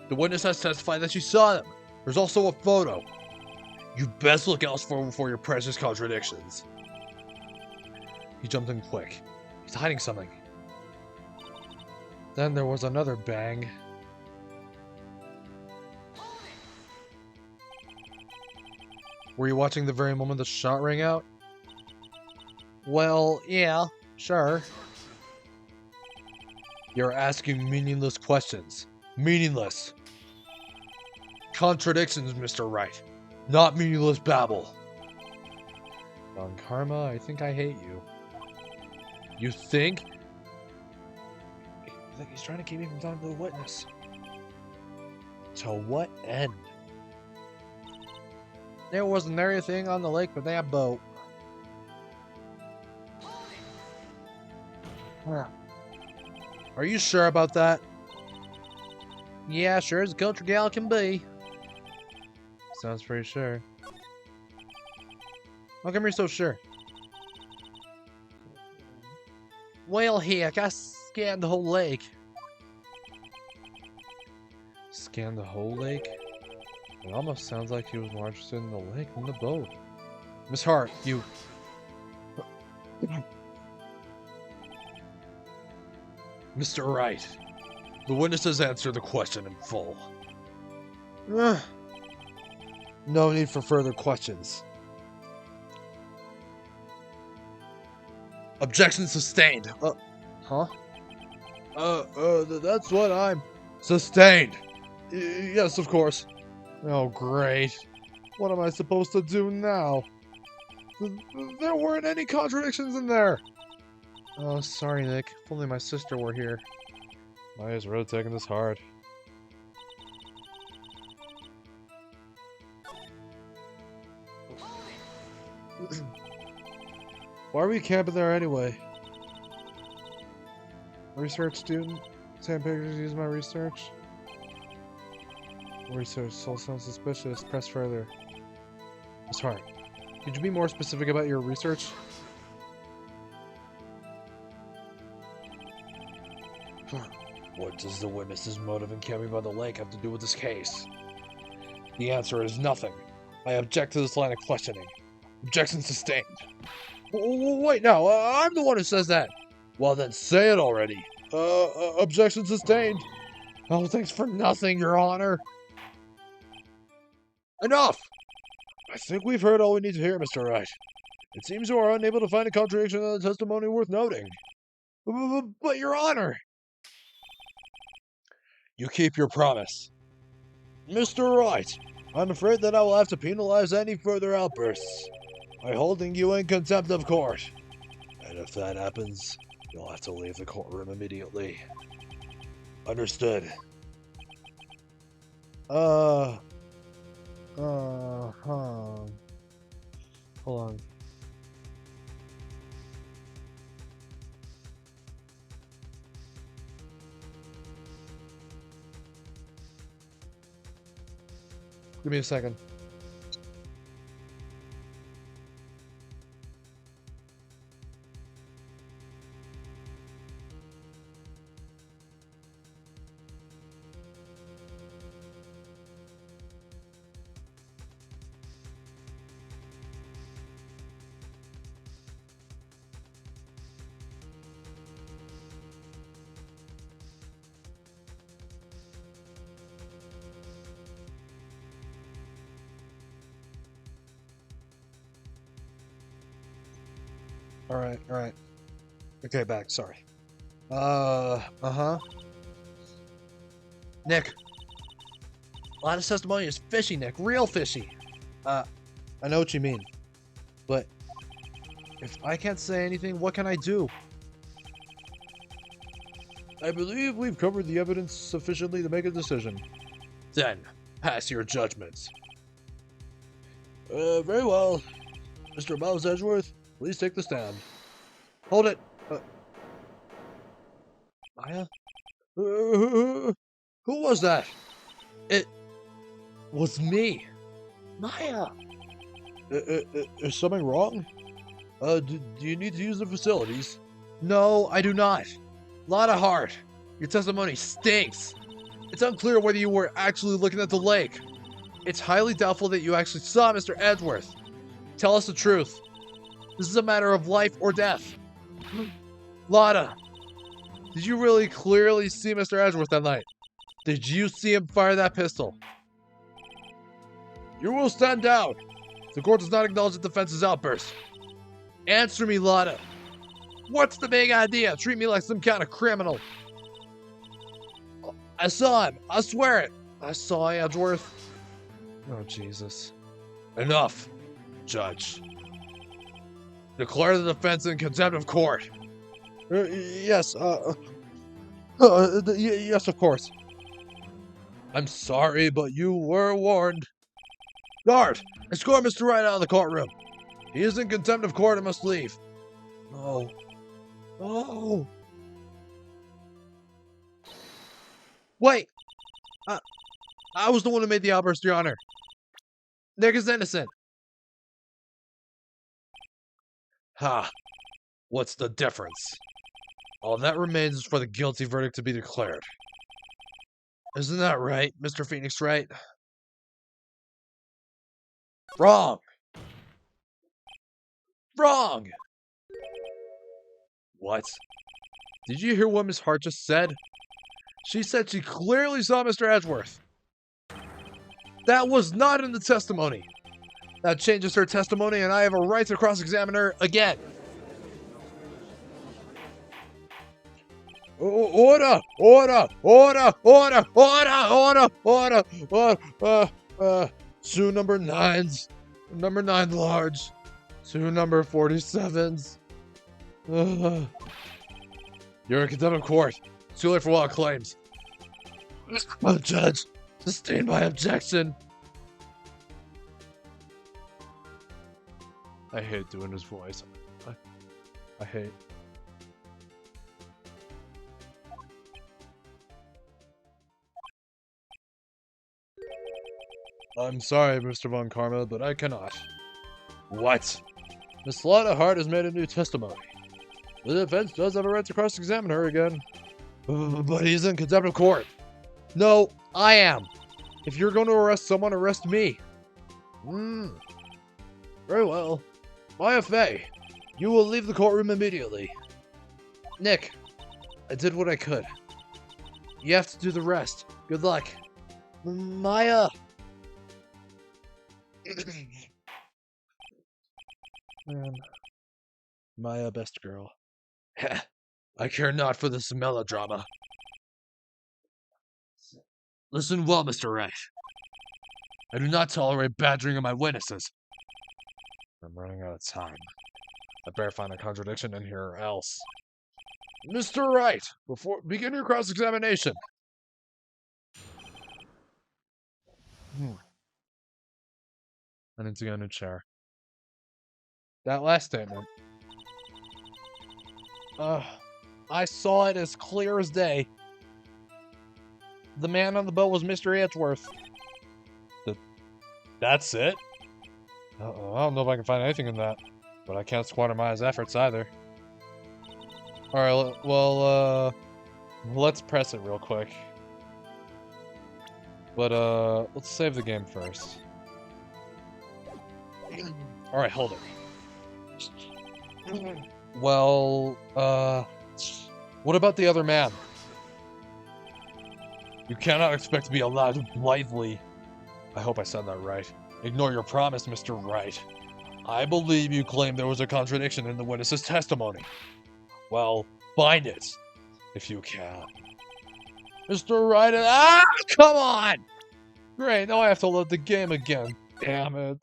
The witness has testified that she saw them. There's also a photo. You best look out for your precious contradictions. He jumped in quick. He's hiding something. Then there was another bang. Were you watching the very moment the shot rang out? Well, yeah, sure. You're asking meaningless questions. Meaningless. Contradictions, Mr. Wright. Not meaningless babble. Don Karma, I think I hate you. You think? I think he's trying to keep me from talking to the witness. To what end? There wasn't anything on the lake but that boat. Are you sure about that? Yeah, sure as a culture gal can be. Sounds pretty sure. How come you're so sure? Well, heck, I scanned the whole lake. Scanned the whole lake? It almost sounds like he was more interested in the lake than the boat. Miss Hart, you... Mr. Wright, the witness has answered the question in full. No need for further questions. Objection sustained. Huh? That's what I'm... Sustained. Yes, of course. Oh, great. What am I supposed to do now? There weren't any contradictions in there. Oh, sorry, Nick. If only my sister were here. Maya's really taking this hard. Why are we camping there anyway? Research student? Sam pictures use my research? Research still sounds suspicious. Press further. Sorry. Could you be more specific about your research? What does the witness's motive in camping by the lake have to do with this case? The answer is nothing. I object to this line of questioning. Objection sustained. Wait, no, I'm the one who says that. Well, then say it already. Objection sustained. Oh, thanks for nothing, Your Honor. Enough! I think we've heard all we need to hear, Mr. Wright. It seems you are unable to find a contradiction in the testimony worth noting. But, Your Honor! You keep your promise. Mr. Wright, I'm afraid that I will have to penalize any further outbursts by holding you in contempt of court. And if that happens, you'll have to leave the courtroom immediately. Understood. Hold on. Give me a second. Alright. Okay, back, sorry. Nick. A lot of testimony is fishy, Nick. Real fishy. I know what you mean. But if I can't say anything, what can I do? I believe we've covered the evidence sufficiently to make a decision. Then, pass your judgments. Very well. Mr. Miles Edgeworth, please take the stand. Hold it. Maya? Who was that? It was me. Maya. Is something wrong? Do you need to use the facilities? No, I do not. Lotta Hart, your testimony stinks. It's unclear whether you were actually looking at the lake. It's highly doubtful that you actually saw Mr. Edgeworth. Tell us the truth. This is a matter of life or death. Lotta, did you really clearly see Mr. Edgeworth that night? Did you see him fire that pistol? You will stand down. The court does not acknowledge the defense's outburst. Answer me, Lotta. What's the big idea? Treat me like some kind of criminal. I saw him. I swear it. I saw Edgeworth. Oh, Jesus. Enough, Judge. Declare the defense in contempt of court. Yes, yes, of course. I'm sorry, but you were warned. Guard, escort Mr. Wright out of the courtroom. He is in contempt of court and must leave. No. No. Wait. I was the one who made the outburst, Your Honor. Nick is innocent. Ha. What's the difference? All that remains is for the guilty verdict to be declared. Isn't that right, Mr. Phoenix Wright? Wrong. Wrong. What? Did you hear what Miss Hart just said? She said she clearly saw Mr. Edgeworth. That was not in the testimony. That changes her testimony, and I have a right to cross-examine her again. Order! Order! Order! Order! Order! Order! Order! 2 number 9s. Number 9 large. 2 number 47s. You're in contempt of court. Too late for wild claims. Oh, Judge. Sustain my objection. I hate doing his voice. I hate. I'm sorry, Mr. Von Karma, but I cannot. What? Miss Lana Hart has made a new testimony. The defense does have a right to cross-examine her again. But he's in contempt of court. No, I am. If you're going to arrest someone, arrest me. Very well. Maya Fey, you will leave the courtroom immediately. Nick, I did what I could. You have to do the rest. Good luck. Maya. Man. Maya, best girl. I care not for this melodrama. Listen well, Mr. Wright. I do not tolerate badgering of my witnesses. I'm running out of time. I better find a contradiction in here or else. Mr. Wright, begin your cross-examination. I need to get a new chair. That last statement. I saw it as clear as day. The man on the boat was Mr. Edgeworth. That's it? I don't know if I can find anything in that. But I can't squander Maya's efforts either. Alright, well, let's press it real quick. But, let's save the game first. Alright, hold it. Well, what about the other man? You cannot expect to be allowed blithely. I hope I said that right. Ignore your promise, Mr. Wright. I believe you claim there was a contradiction in the witness's testimony. Well, find it, if you can. Mr. Wright, come on! Great, now I have to load the game again. Damn it.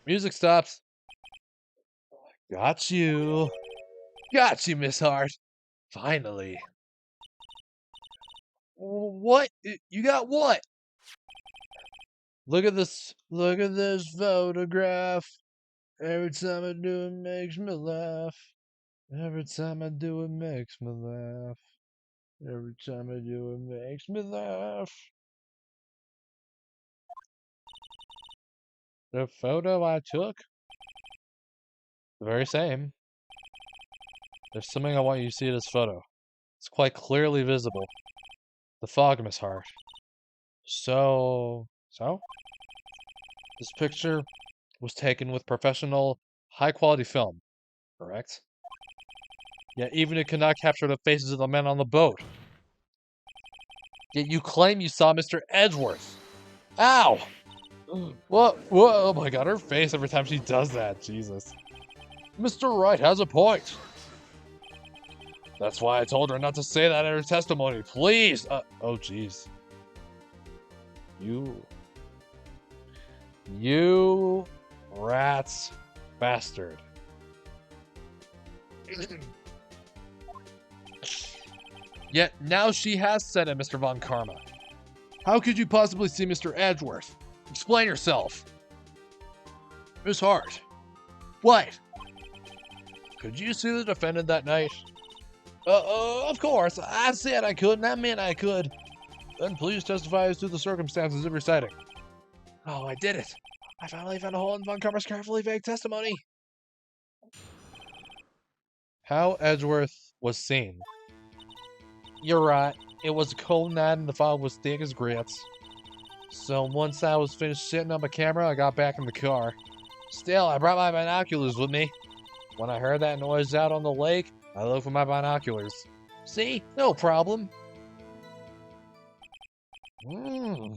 Music stops. Got you. Got you, Miss Hart. Finally. What? You got what? Look at this photograph. Every time I do it makes me laugh. Every time I do it makes me laugh. Every time I do it makes me laugh. The photo I took? The very same. There's something I want you to see in this photo. It's quite clearly visible. The fog, Miss Hart. So? This picture was taken with professional, high-quality film, correct? Yet even it cannot capture the faces of the men on the boat. Yet you claim you saw Mr. Edgeworth. Ow! What? Oh my god, her face every time she does that. Jesus. Mr. Wright has a point. That's why I told her not to say that in her testimony. Please! Oh, jeez. You rat's bastard. Yet now she has said it, Mr. Von Karma. How could you possibly see Mr. Edgeworth? Explain yourself. Miss Hart. What? Could you see the defendant that night? Of course. I said I could, and that meant I could. Then please testify as to the circumstances of your sighting. Oh, I did it. I finally found a hole in Von Karma's carefully vague testimony. How Edgeworth was seen. You're right. It was a cold night and the fog was thick as grits. So once I was finished setting up a camera, I got back in the car. Still, I brought my binoculars with me. When I heard that noise out on the lake, I looked for my binoculars. See? No problem. You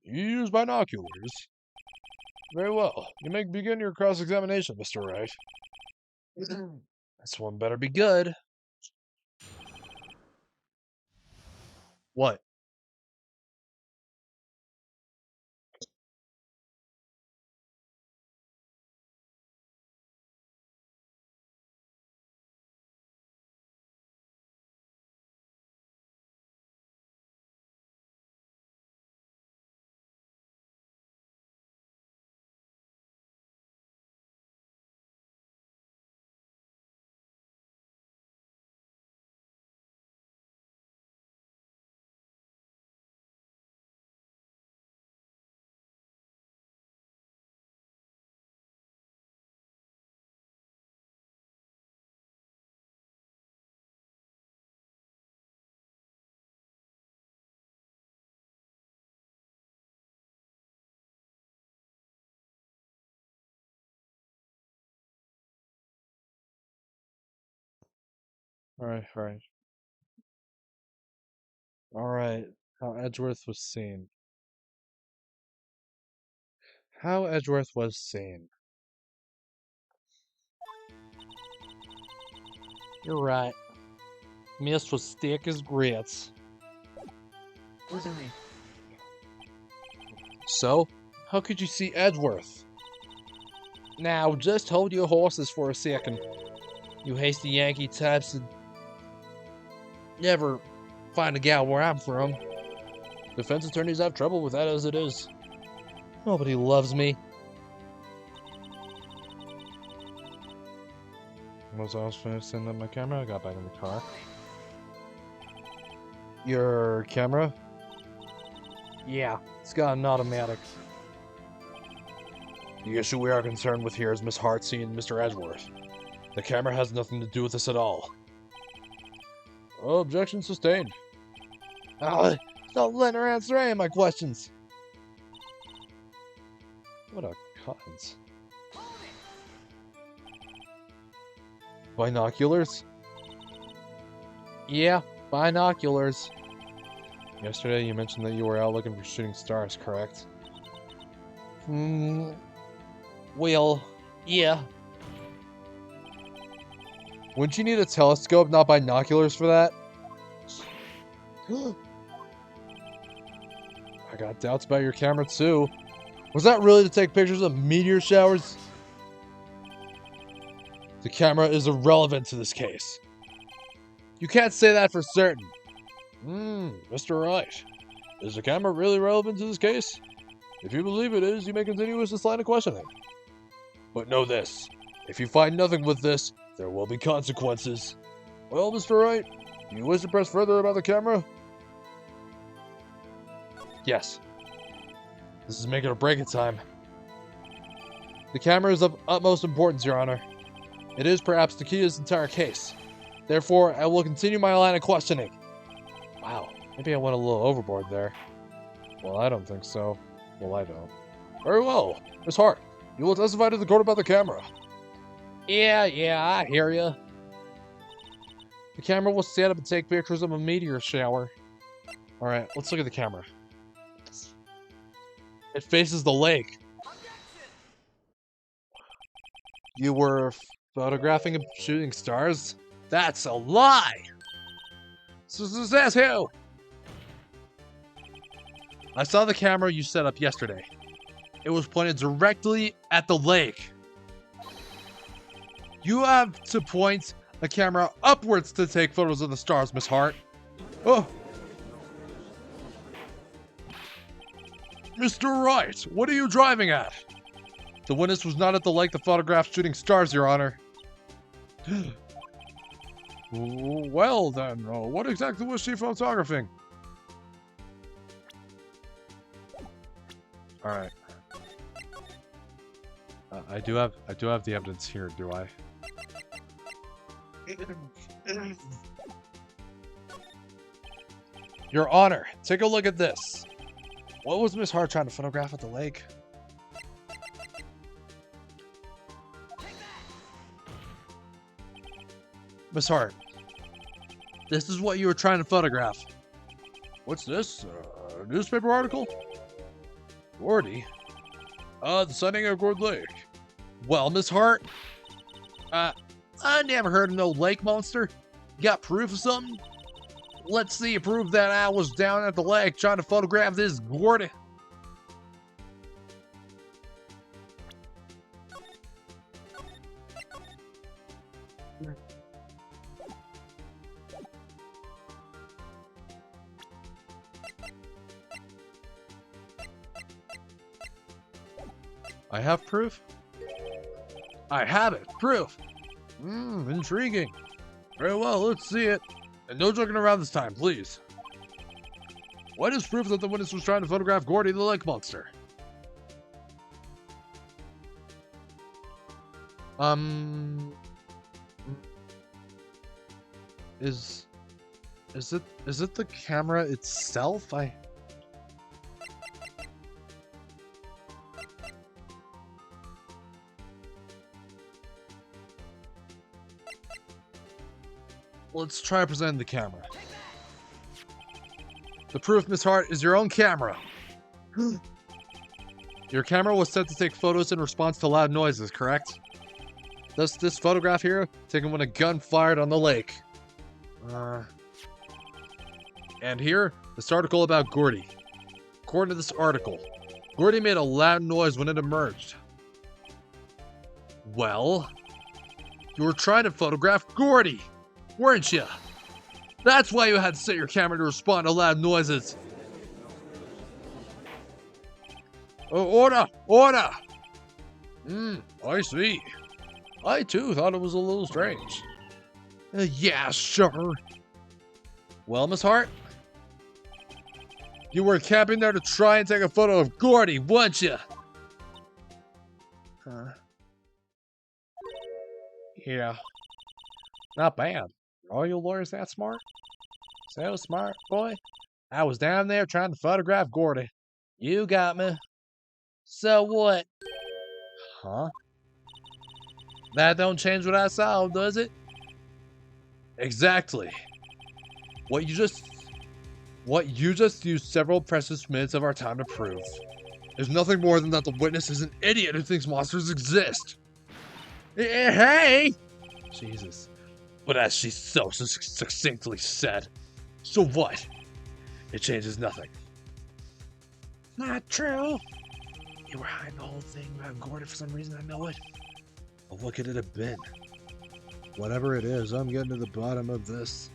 use binoculars. Very well. You may begin your cross-examination, Mr. Wright. This one better be good. What? Alright, alright. Alright. How Edgeworth was seen. How Edgeworth was seen. You're right. Mist was thick as grits. So, how could you see Edgeworth? Now, just hold your horses for a second. You hasty Yankee types would never find a gal where I'm from. Defense attorneys have trouble with that as it is. Nobody loves me. Once I was finished setting up my camera, I got back in the car. Your camera? Yeah, it's got an automatic. The issue we are concerned with here is Miss Hart seeing Mr. Edgeworth. The camera has nothing to do with this at all. Oh, objection sustained. Don't let her answer any of my questions. What a cunt. Binoculars? Yeah, binoculars. Yesterday you mentioned that you were out looking for shooting stars, correct? Well, yeah. Wouldn't you need a telescope, not binoculars for that? I got doubts about your camera too. Was that really to take pictures of meteor showers? The camera is irrelevant to this case. You can't say that for certain. Mr. Wright. Is the camera really relevant to this case? If you believe it is, you may continue with this line of questioning. But know this. If you find nothing with this, there will be consequences. Well, Mr. Wright, do you wish to press further about the camera? Yes. This is make it or break it time. The camera is of utmost importance, Your Honor. It is perhaps the key to this entire case. Therefore, I will continue my line of questioning. Wow, maybe I went a little overboard there. Well, I don't think so. Well, I don't. Very well. Miss Hart, you will testify to the court about the camera. Yeah, I hear ya. The camera will stand up and take pictures of a meteor shower. Alright, let's look at the camera. It faces the lake. You were photographing and shooting stars? That's a lie! Says who? I saw the camera you set up yesterday. It was pointed directly at the lake. You have to point the camera upwards to take photos of the stars, Miss Hart. Oh! Mr. Wright, what are you driving at? The witness was not at the lake to photograph shooting stars, Your Honor. Well then, what exactly was she photographing? Alright. I do have the evidence here, do I? Your Honor, take a look at this. What was Miss Hart trying to photograph at the lake? Miss Hart, this is what you were trying to photograph. What's this? A newspaper article? Gordy? The sighting of Gord Lake. Well, Miss Hart, I never heard of no lake monster. You got proof of something? Let's see you prove that I was down at the lake trying to photograph this Gordy. I have proof? I have it. Proof. Intriguing. Very well, let's see it. And no joking around this time, please. What is proof that the witness was trying to photograph Gordy the lake monster? Is it the camera itself? Let's try presenting the camera. The proof, Miss Hart, is your own camera. Your camera was set to take photos in response to loud noises, correct? Thus, this photograph here, taken when a gun fired on the lake. And here, this article about Gordy. According to this article, Gordy made a loud noise when it emerged. Well, you were trying to photograph Gordy, weren't you? That's why you had to set your camera to respond to loud noises. Oh, order! Order! I see. I too thought it was a little strange. Yeah, sure. Well, Miss Hart? You were camping there to try and take a photo of Gordy, weren't you? Yeah. Not bad. Are you lawyers that smart? So smart, boy. I was down there trying to photograph Gordy. You got me. So what? Huh? That don't change what I saw, does it? Exactly. What you just used several precious minutes of our time to prove is nothing more than that the witness is an idiot who thinks monsters exist. Hey! Jesus. But as she so succinctly said, so what? It changes nothing. Not true. You were hiding the whole thing about Gordon for some reason, I know it. But what could it have been? Whatever it is, I'm getting to the bottom of this.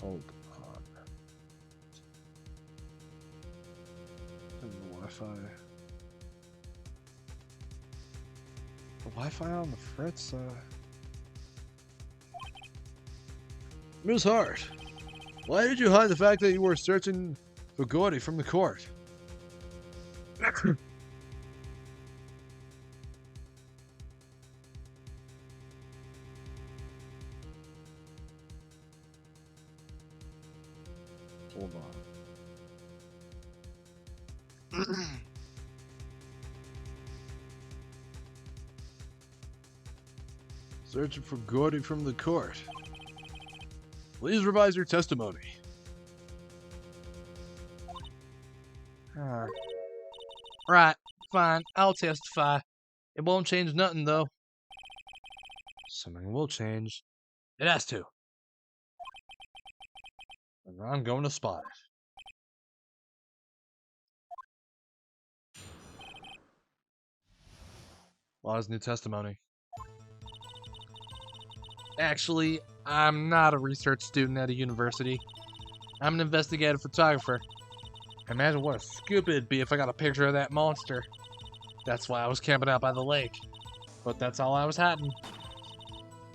Hold on. The Wi-Fi. The Wi-Fi on the fritz, Ms. Hart, why did you hide the fact that you were searching for Gordy from the court? Hold on. Searching for Gordy from the court. Please revise your testimony. Right, fine, I'll testify. It won't change nothing, though. Something will change. It has to. And I'm going to spot it. Law's new testimony. Actually, I'm not a research student at a university. I'm an investigative photographer. Imagine what a scoop it'd be if I got a picture of that monster. That's why I was camping out by the lake. But that's all I was hiding.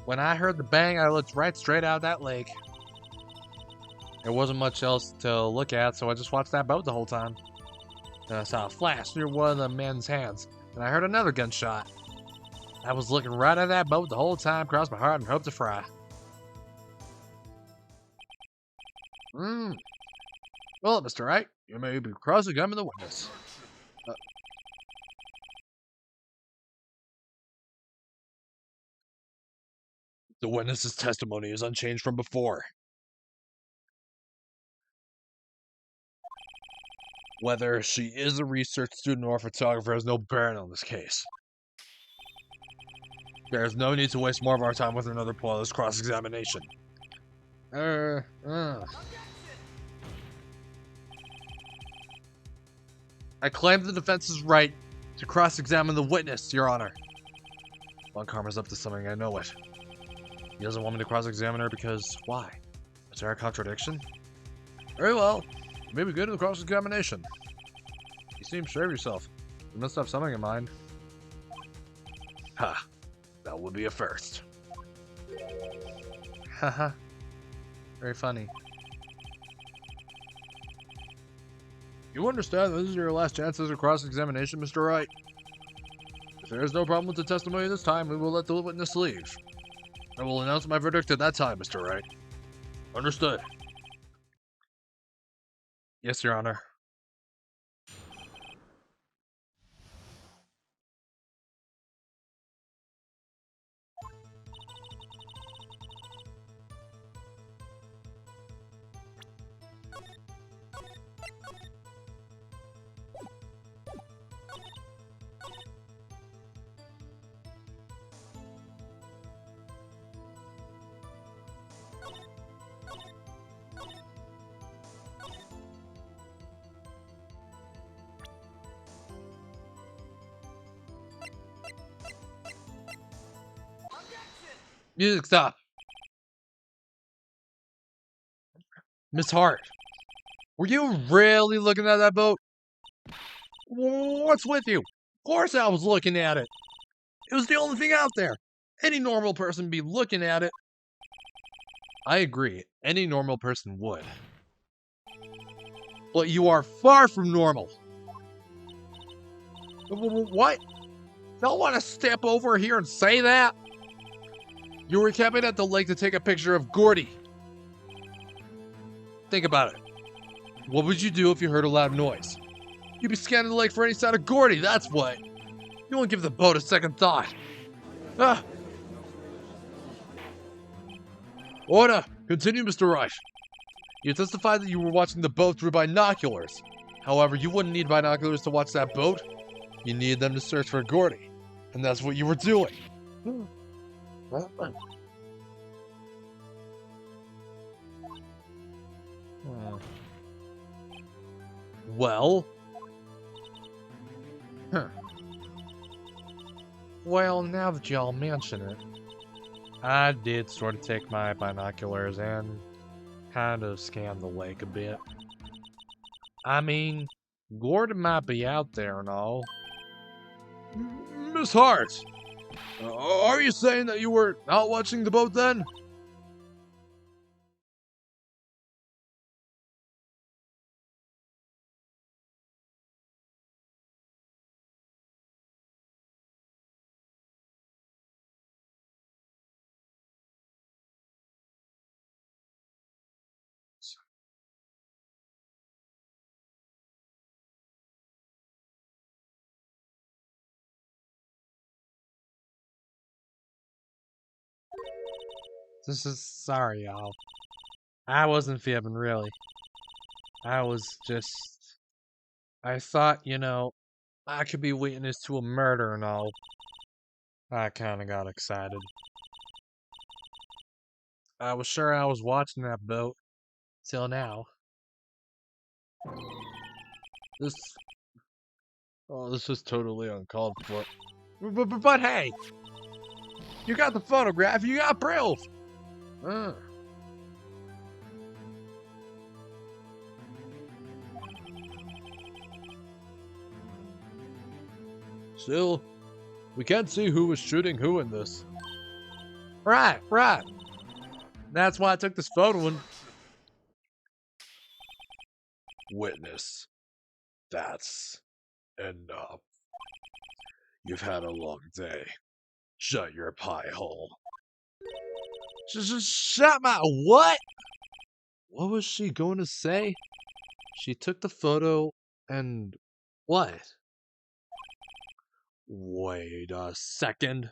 When I heard the bang, I looked right straight out of that lake. There wasn't much else to look at, so I just watched that boat the whole time. Then I saw a flash near one of the men's hands, and I heard another gunshot. I was looking right at that boat the whole time, crossed my heart and hoped to fry. Well, Mr. Wright, you may be cross-examining the witness. The witness's testimony is unchanged from before. Whether she is a research student or a photographer has no bearing on this case. There is no need to waste more of our time with another pointless cross-examination. I claim the defense's right to cross-examine the witness, Your Honor. Von Karma's up to something, I know it. He doesn't want me to cross-examine her because why? Is there a contradiction? Very well. You may be good at the cross-examination. You seem sure of yourself. You must have something in mind. Ha. That would be a first. Haha. Very funny. You understand this is your last chance as a cross-examination, Mr. Wright? If there is no problem with the testimony this time, we will let the witness leave. I will announce my verdict at that time, Mr. Wright. Understood. Yes, Your Honor. Music, stop. Miss Hart, were you really looking at that boat? What's with you? Of course I was looking at it. It was the only thing out there. Any normal person would be looking at it. I agree. Any normal person would. But you are far from normal. What? Don't want to step over here and say that? You were camping at the lake to take a picture of Gordy. Think about it. What would you do if you heard a loud noise? You'd be scanning the lake for any sign of Gordy, that's what. You won't give the boat a second thought. Ah. Order! Continue, Mr. Wright. You testified that you were watching the boat through binoculars. However, you wouldn't need binoculars to watch that boat. You needed them to search for Gordy. And that's what you were doing. Well? Huh. Well, now that y'all mention it, I did sort of take my binoculars and kind of scan the lake a bit. I mean, Gordon might be out there and all. Miss Hart, are you saying that you were not watching the boat then? This is sorry, y'all. I wasn't fibbing, really. I was just... I thought, I could be witness to a murder and all. I kind of got excited. I was sure I was watching that boat. Till now. This is totally uncalled for. But hey! You got the photograph, you got proof! Still, we can't see who was shooting who in this. Right. That's why I took this photo and... Witness. That's enough. You've had a long day. Shut your pie hole. Shut my... What? What was she going to say? She took the photo and... What? Wait a second.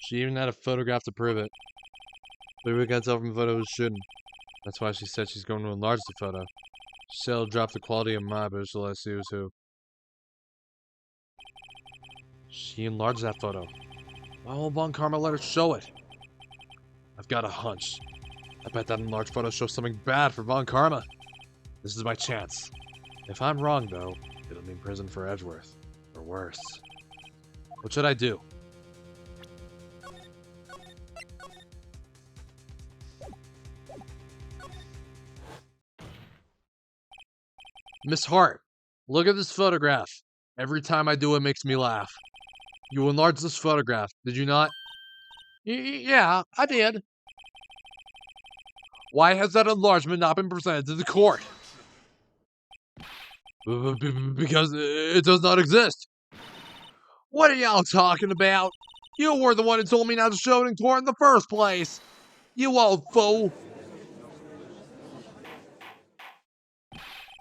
She even had a photograph to prove it. But we can't tell from the photo who's shooting. That's why she said she's going to enlarge the photo. She said it'll drop the quality of my, but she'll let us see who's who. She enlarged that photo. Why won't Von Karma let her show it? I've got a hunch. I bet that enlarged photo shows something bad for Von Karma. This is my chance. If I'm wrong, though, it'll mean prison for Edgeworth. Or worse. What should I do? Miss Hart, look at this photograph. Every time I do it makes me laugh. You enlarged this photograph, did you not? Yeah, I did. Why has that enlargement not been presented to the court? Because it does not exist. What are y'all talking about? You were the one who told me not to show it in court in the first place. You old fool.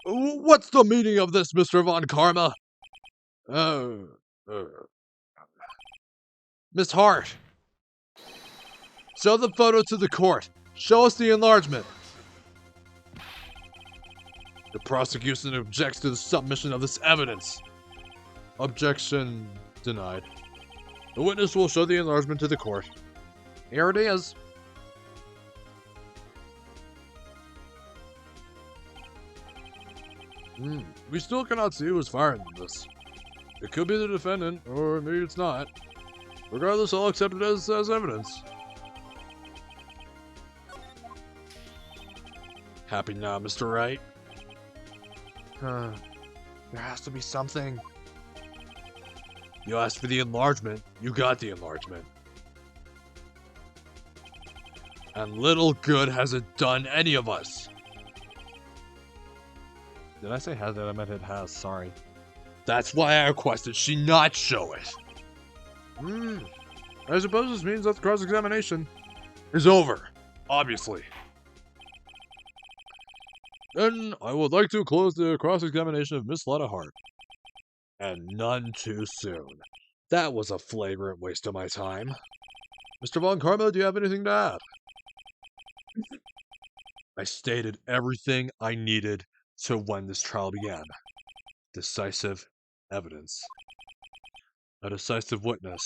What's the meaning of this, Mr. Von Karma? Miss Hart. Show the photo to the court. Show us the enlargement. The prosecution objects to the submission of this evidence. Objection denied. The witness will show the enlargement to the court. Here it is. We still cannot see who was firing this. It could be the defendant, or maybe it's not. Regardless, I'll accept it as evidence. Happy now, Mr. Wright? There has to be something. You asked for the enlargement, you got the enlargement. And little good has it done any of us. Did I say has it? I meant it has, sorry. That's why I requested she not show it. I suppose this means that the cross-examination is over, obviously. Then I would like to close the cross-examination of Miss Letta Hart. And none too soon. That was a flagrant waste of my time. Mr. Von Karma, do you have anything to add? I stated everything I needed to when this trial began. Decisive evidence. A decisive witness.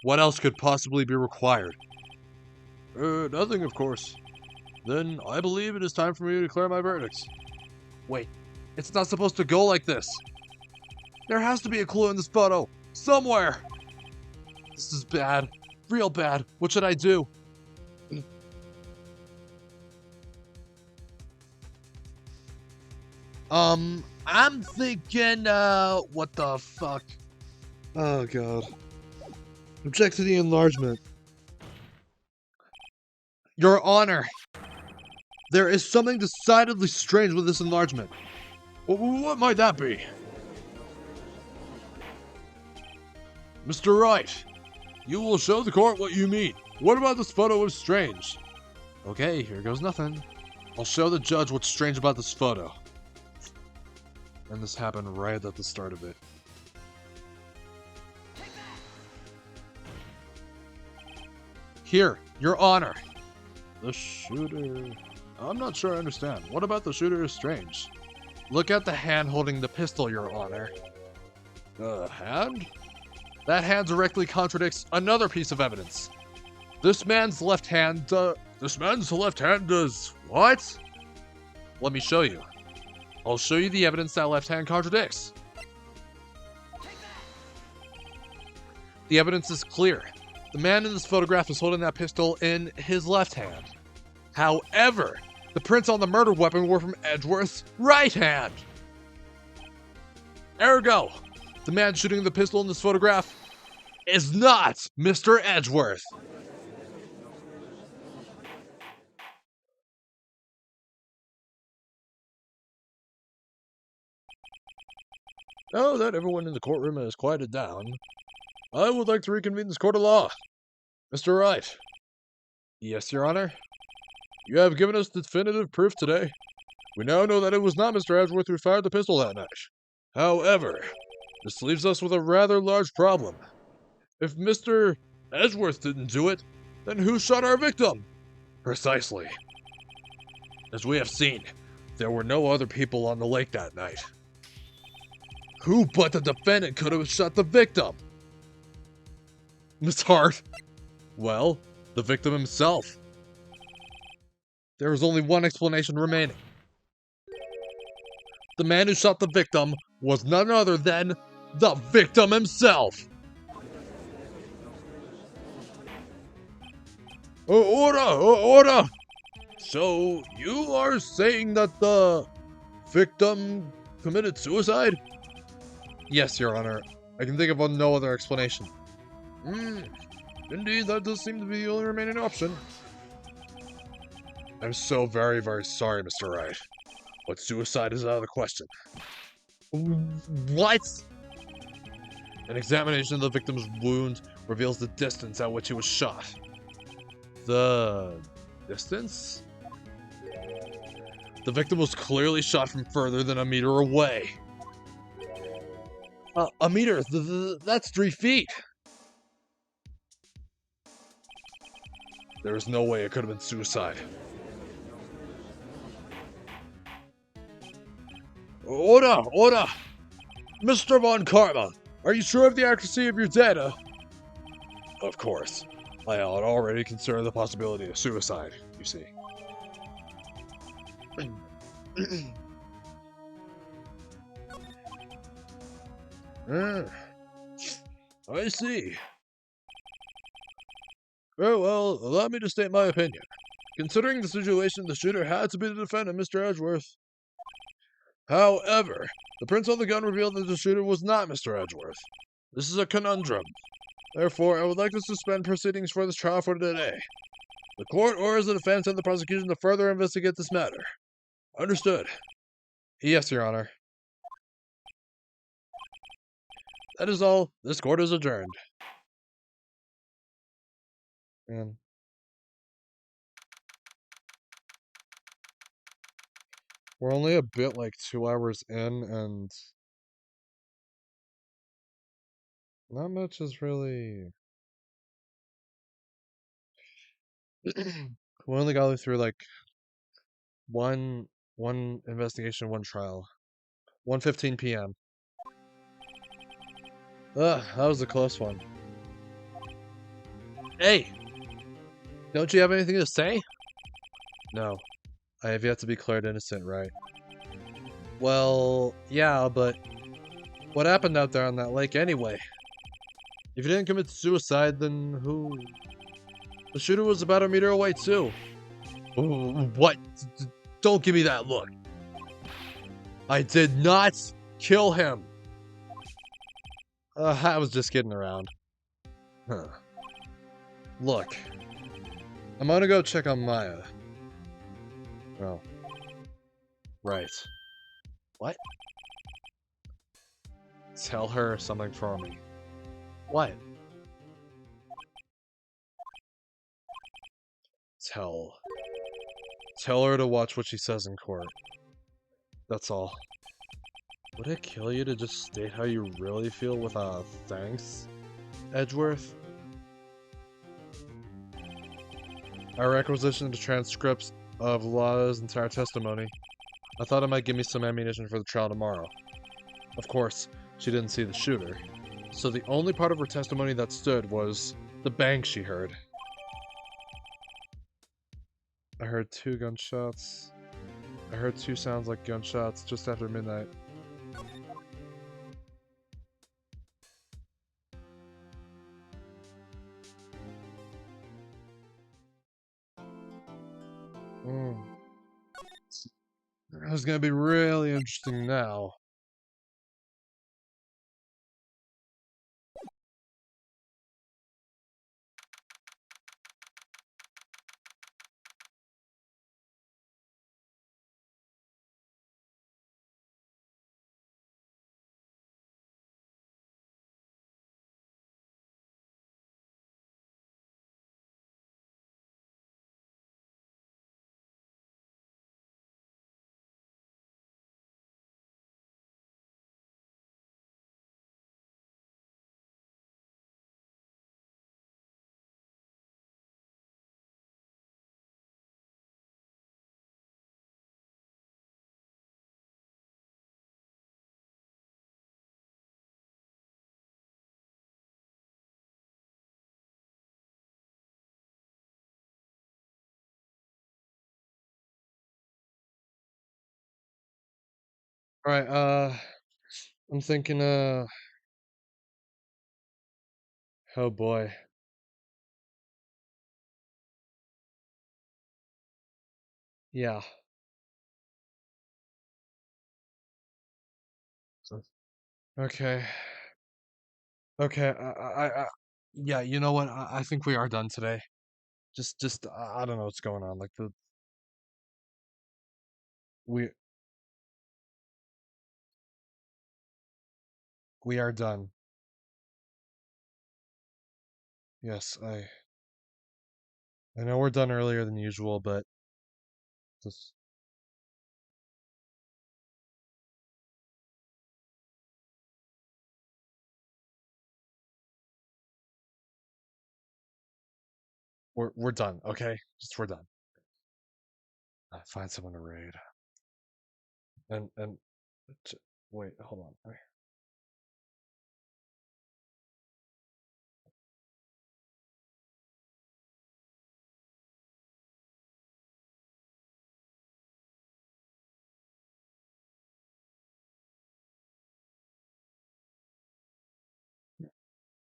What else could possibly be required? Nothing, of course. Then I believe it is time for me to declare my verdict. Wait, it's not supposed to go like this. There has to be a clue in this photo. Somewhere. This is bad. Real bad. What should I do? I'm thinking, what the fuck? Oh, God. Object to the enlargement. Your Honor, there is something decidedly strange with this enlargement. What might that be? Mr. Wright, you will show the court what you mean. What about this photo is strange? Okay, here goes nothing. I'll show the judge what's strange about this photo. And this happened right at the start of it. Here, Your Honor. The shooter... I'm not sure I understand. What about the shooter is strange? Look at the hand holding the pistol, Your Honor. Hand? That hand directly contradicts another piece of evidence. This man's left hand does what? Let me show you. I'll show you the evidence that left hand contradicts. The evidence is clear. The man in this photograph is holding that pistol in his left hand. However, the prints on the murder weapon were from Edgeworth's right hand. Ergo, the man shooting the pistol in this photograph is not Mr. Edgeworth. Now that everyone in the courtroom has quieted down, I would like to reconvene this court of law. Mr. Wright. Yes, Your Honor. You have given us definitive proof today. We now know that it was not Mr. Edgeworth who fired the pistol that night. However, this leaves us with a rather large problem. If Mr. Edgeworth didn't do it, then who shot our victim? Precisely. As we have seen, there were no other people on the lake that night. Who but the defendant could have shot the victim? Miss Hart. Well, the victim himself. There is only one explanation remaining. The man who shot the victim was none other than the victim himself. Order! So, you are saying that the victim committed suicide? Yes, Your Honor. I can think of no other explanation. Indeed, that does seem to be the only remaining option. I'm so very, very sorry, Mr. Wright. But suicide is out of the question. What? An examination of the victim's wound reveals the distance at which he was shot. The distance? The victim was clearly shot from further than a meter away. A meter? That's 3 feet. There is no way it could have been suicide. Order! Mr. Von Karma, are you sure of the accuracy of your data? Of course. I had already considered the possibility of suicide, you see. Uh, I see. Very well, allow me to state my opinion. Considering the situation, the shooter had to be the defendant, Mr. Edgeworth. However, the prints on the gun revealed that the shooter was not Mr. Edgeworth. This is a conundrum. Therefore, I would like to suspend proceedings for this trial for today. The court orders the defense and the prosecution to further investigate this matter. Understood. Yes, Your Honor. That is all. This court is adjourned. Man. We're only a bit like 2 hours in, and not much is really. We only got through like one investigation, one trial. 1:15 p.m. Ugh, that was a close one. Hey! Don't you have anything to say? No. I have yet to be declared innocent, right? Well, yeah, but what happened out there on that lake anyway? If you didn't commit suicide, then who? The shooter was about a meter away too. What? Don't give me that look. I did not kill him. I was just kidding around. Huh. Look. I'm gonna go check on Maya. Oh. Right. What? Tell her something for me. What? Tell her to watch what she says in court. That's all. Would it kill you to just state how you really feel with a thanks, Edgeworth? I requisitioned the transcripts of Lala's entire testimony. I thought it might give me some ammunition for the trial tomorrow. Of course, she didn't see the shooter, so the only part of her testimony that stood was the bang she heard. I heard 2 gunshots. I heard 2 sounds like gunshots just after midnight. It's gonna be really interesting now. Alright, I'm thinking, oh boy. Yeah. Okay. Okay, yeah, you know what? I think we are done today. I don't know what's going on. Like, we, we are done. Yes, I know we're done earlier than usual, but just, we're done, okay? Just, we're done. Find someone to raid. And, wait, hold on.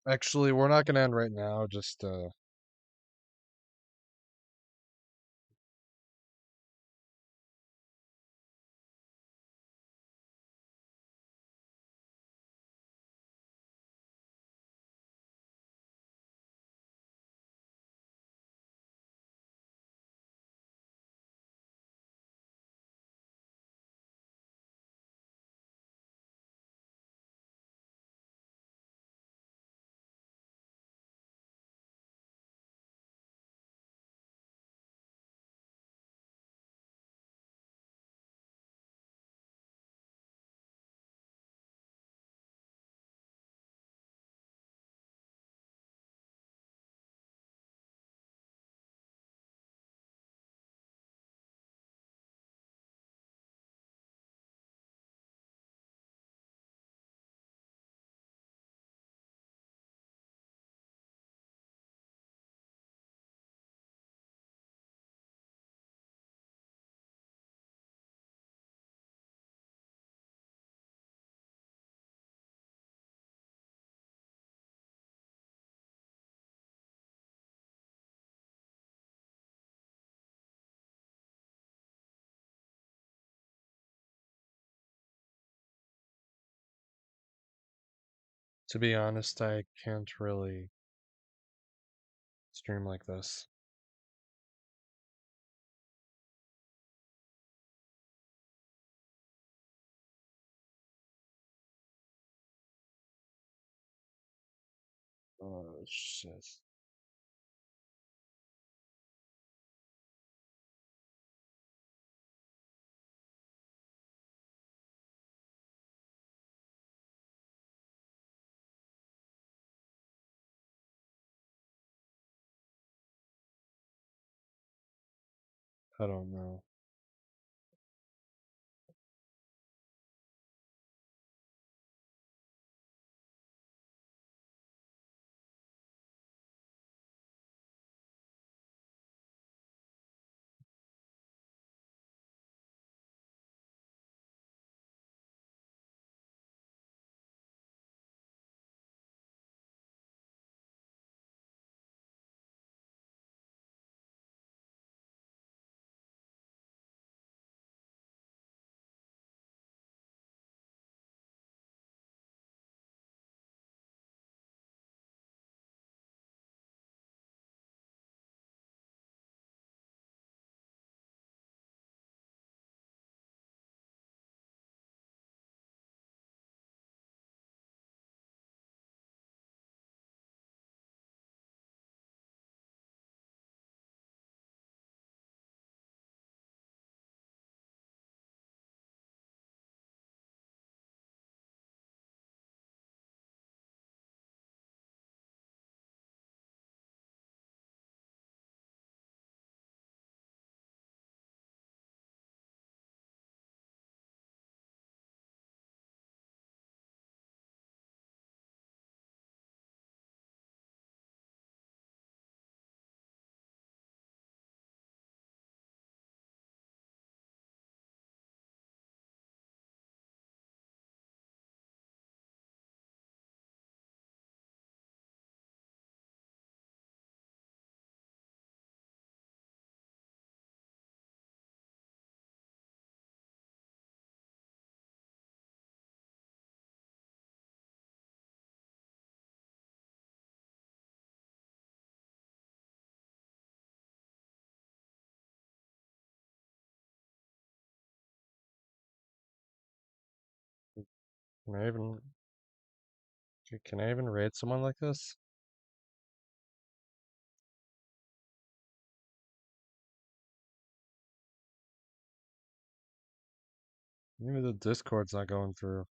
Actually, we're not gonna end right now. Just to be honest, I can't really stream like this. Oh shit. I don't know. Can I even can I even raid someone like this? Maybe the Discord's not going through.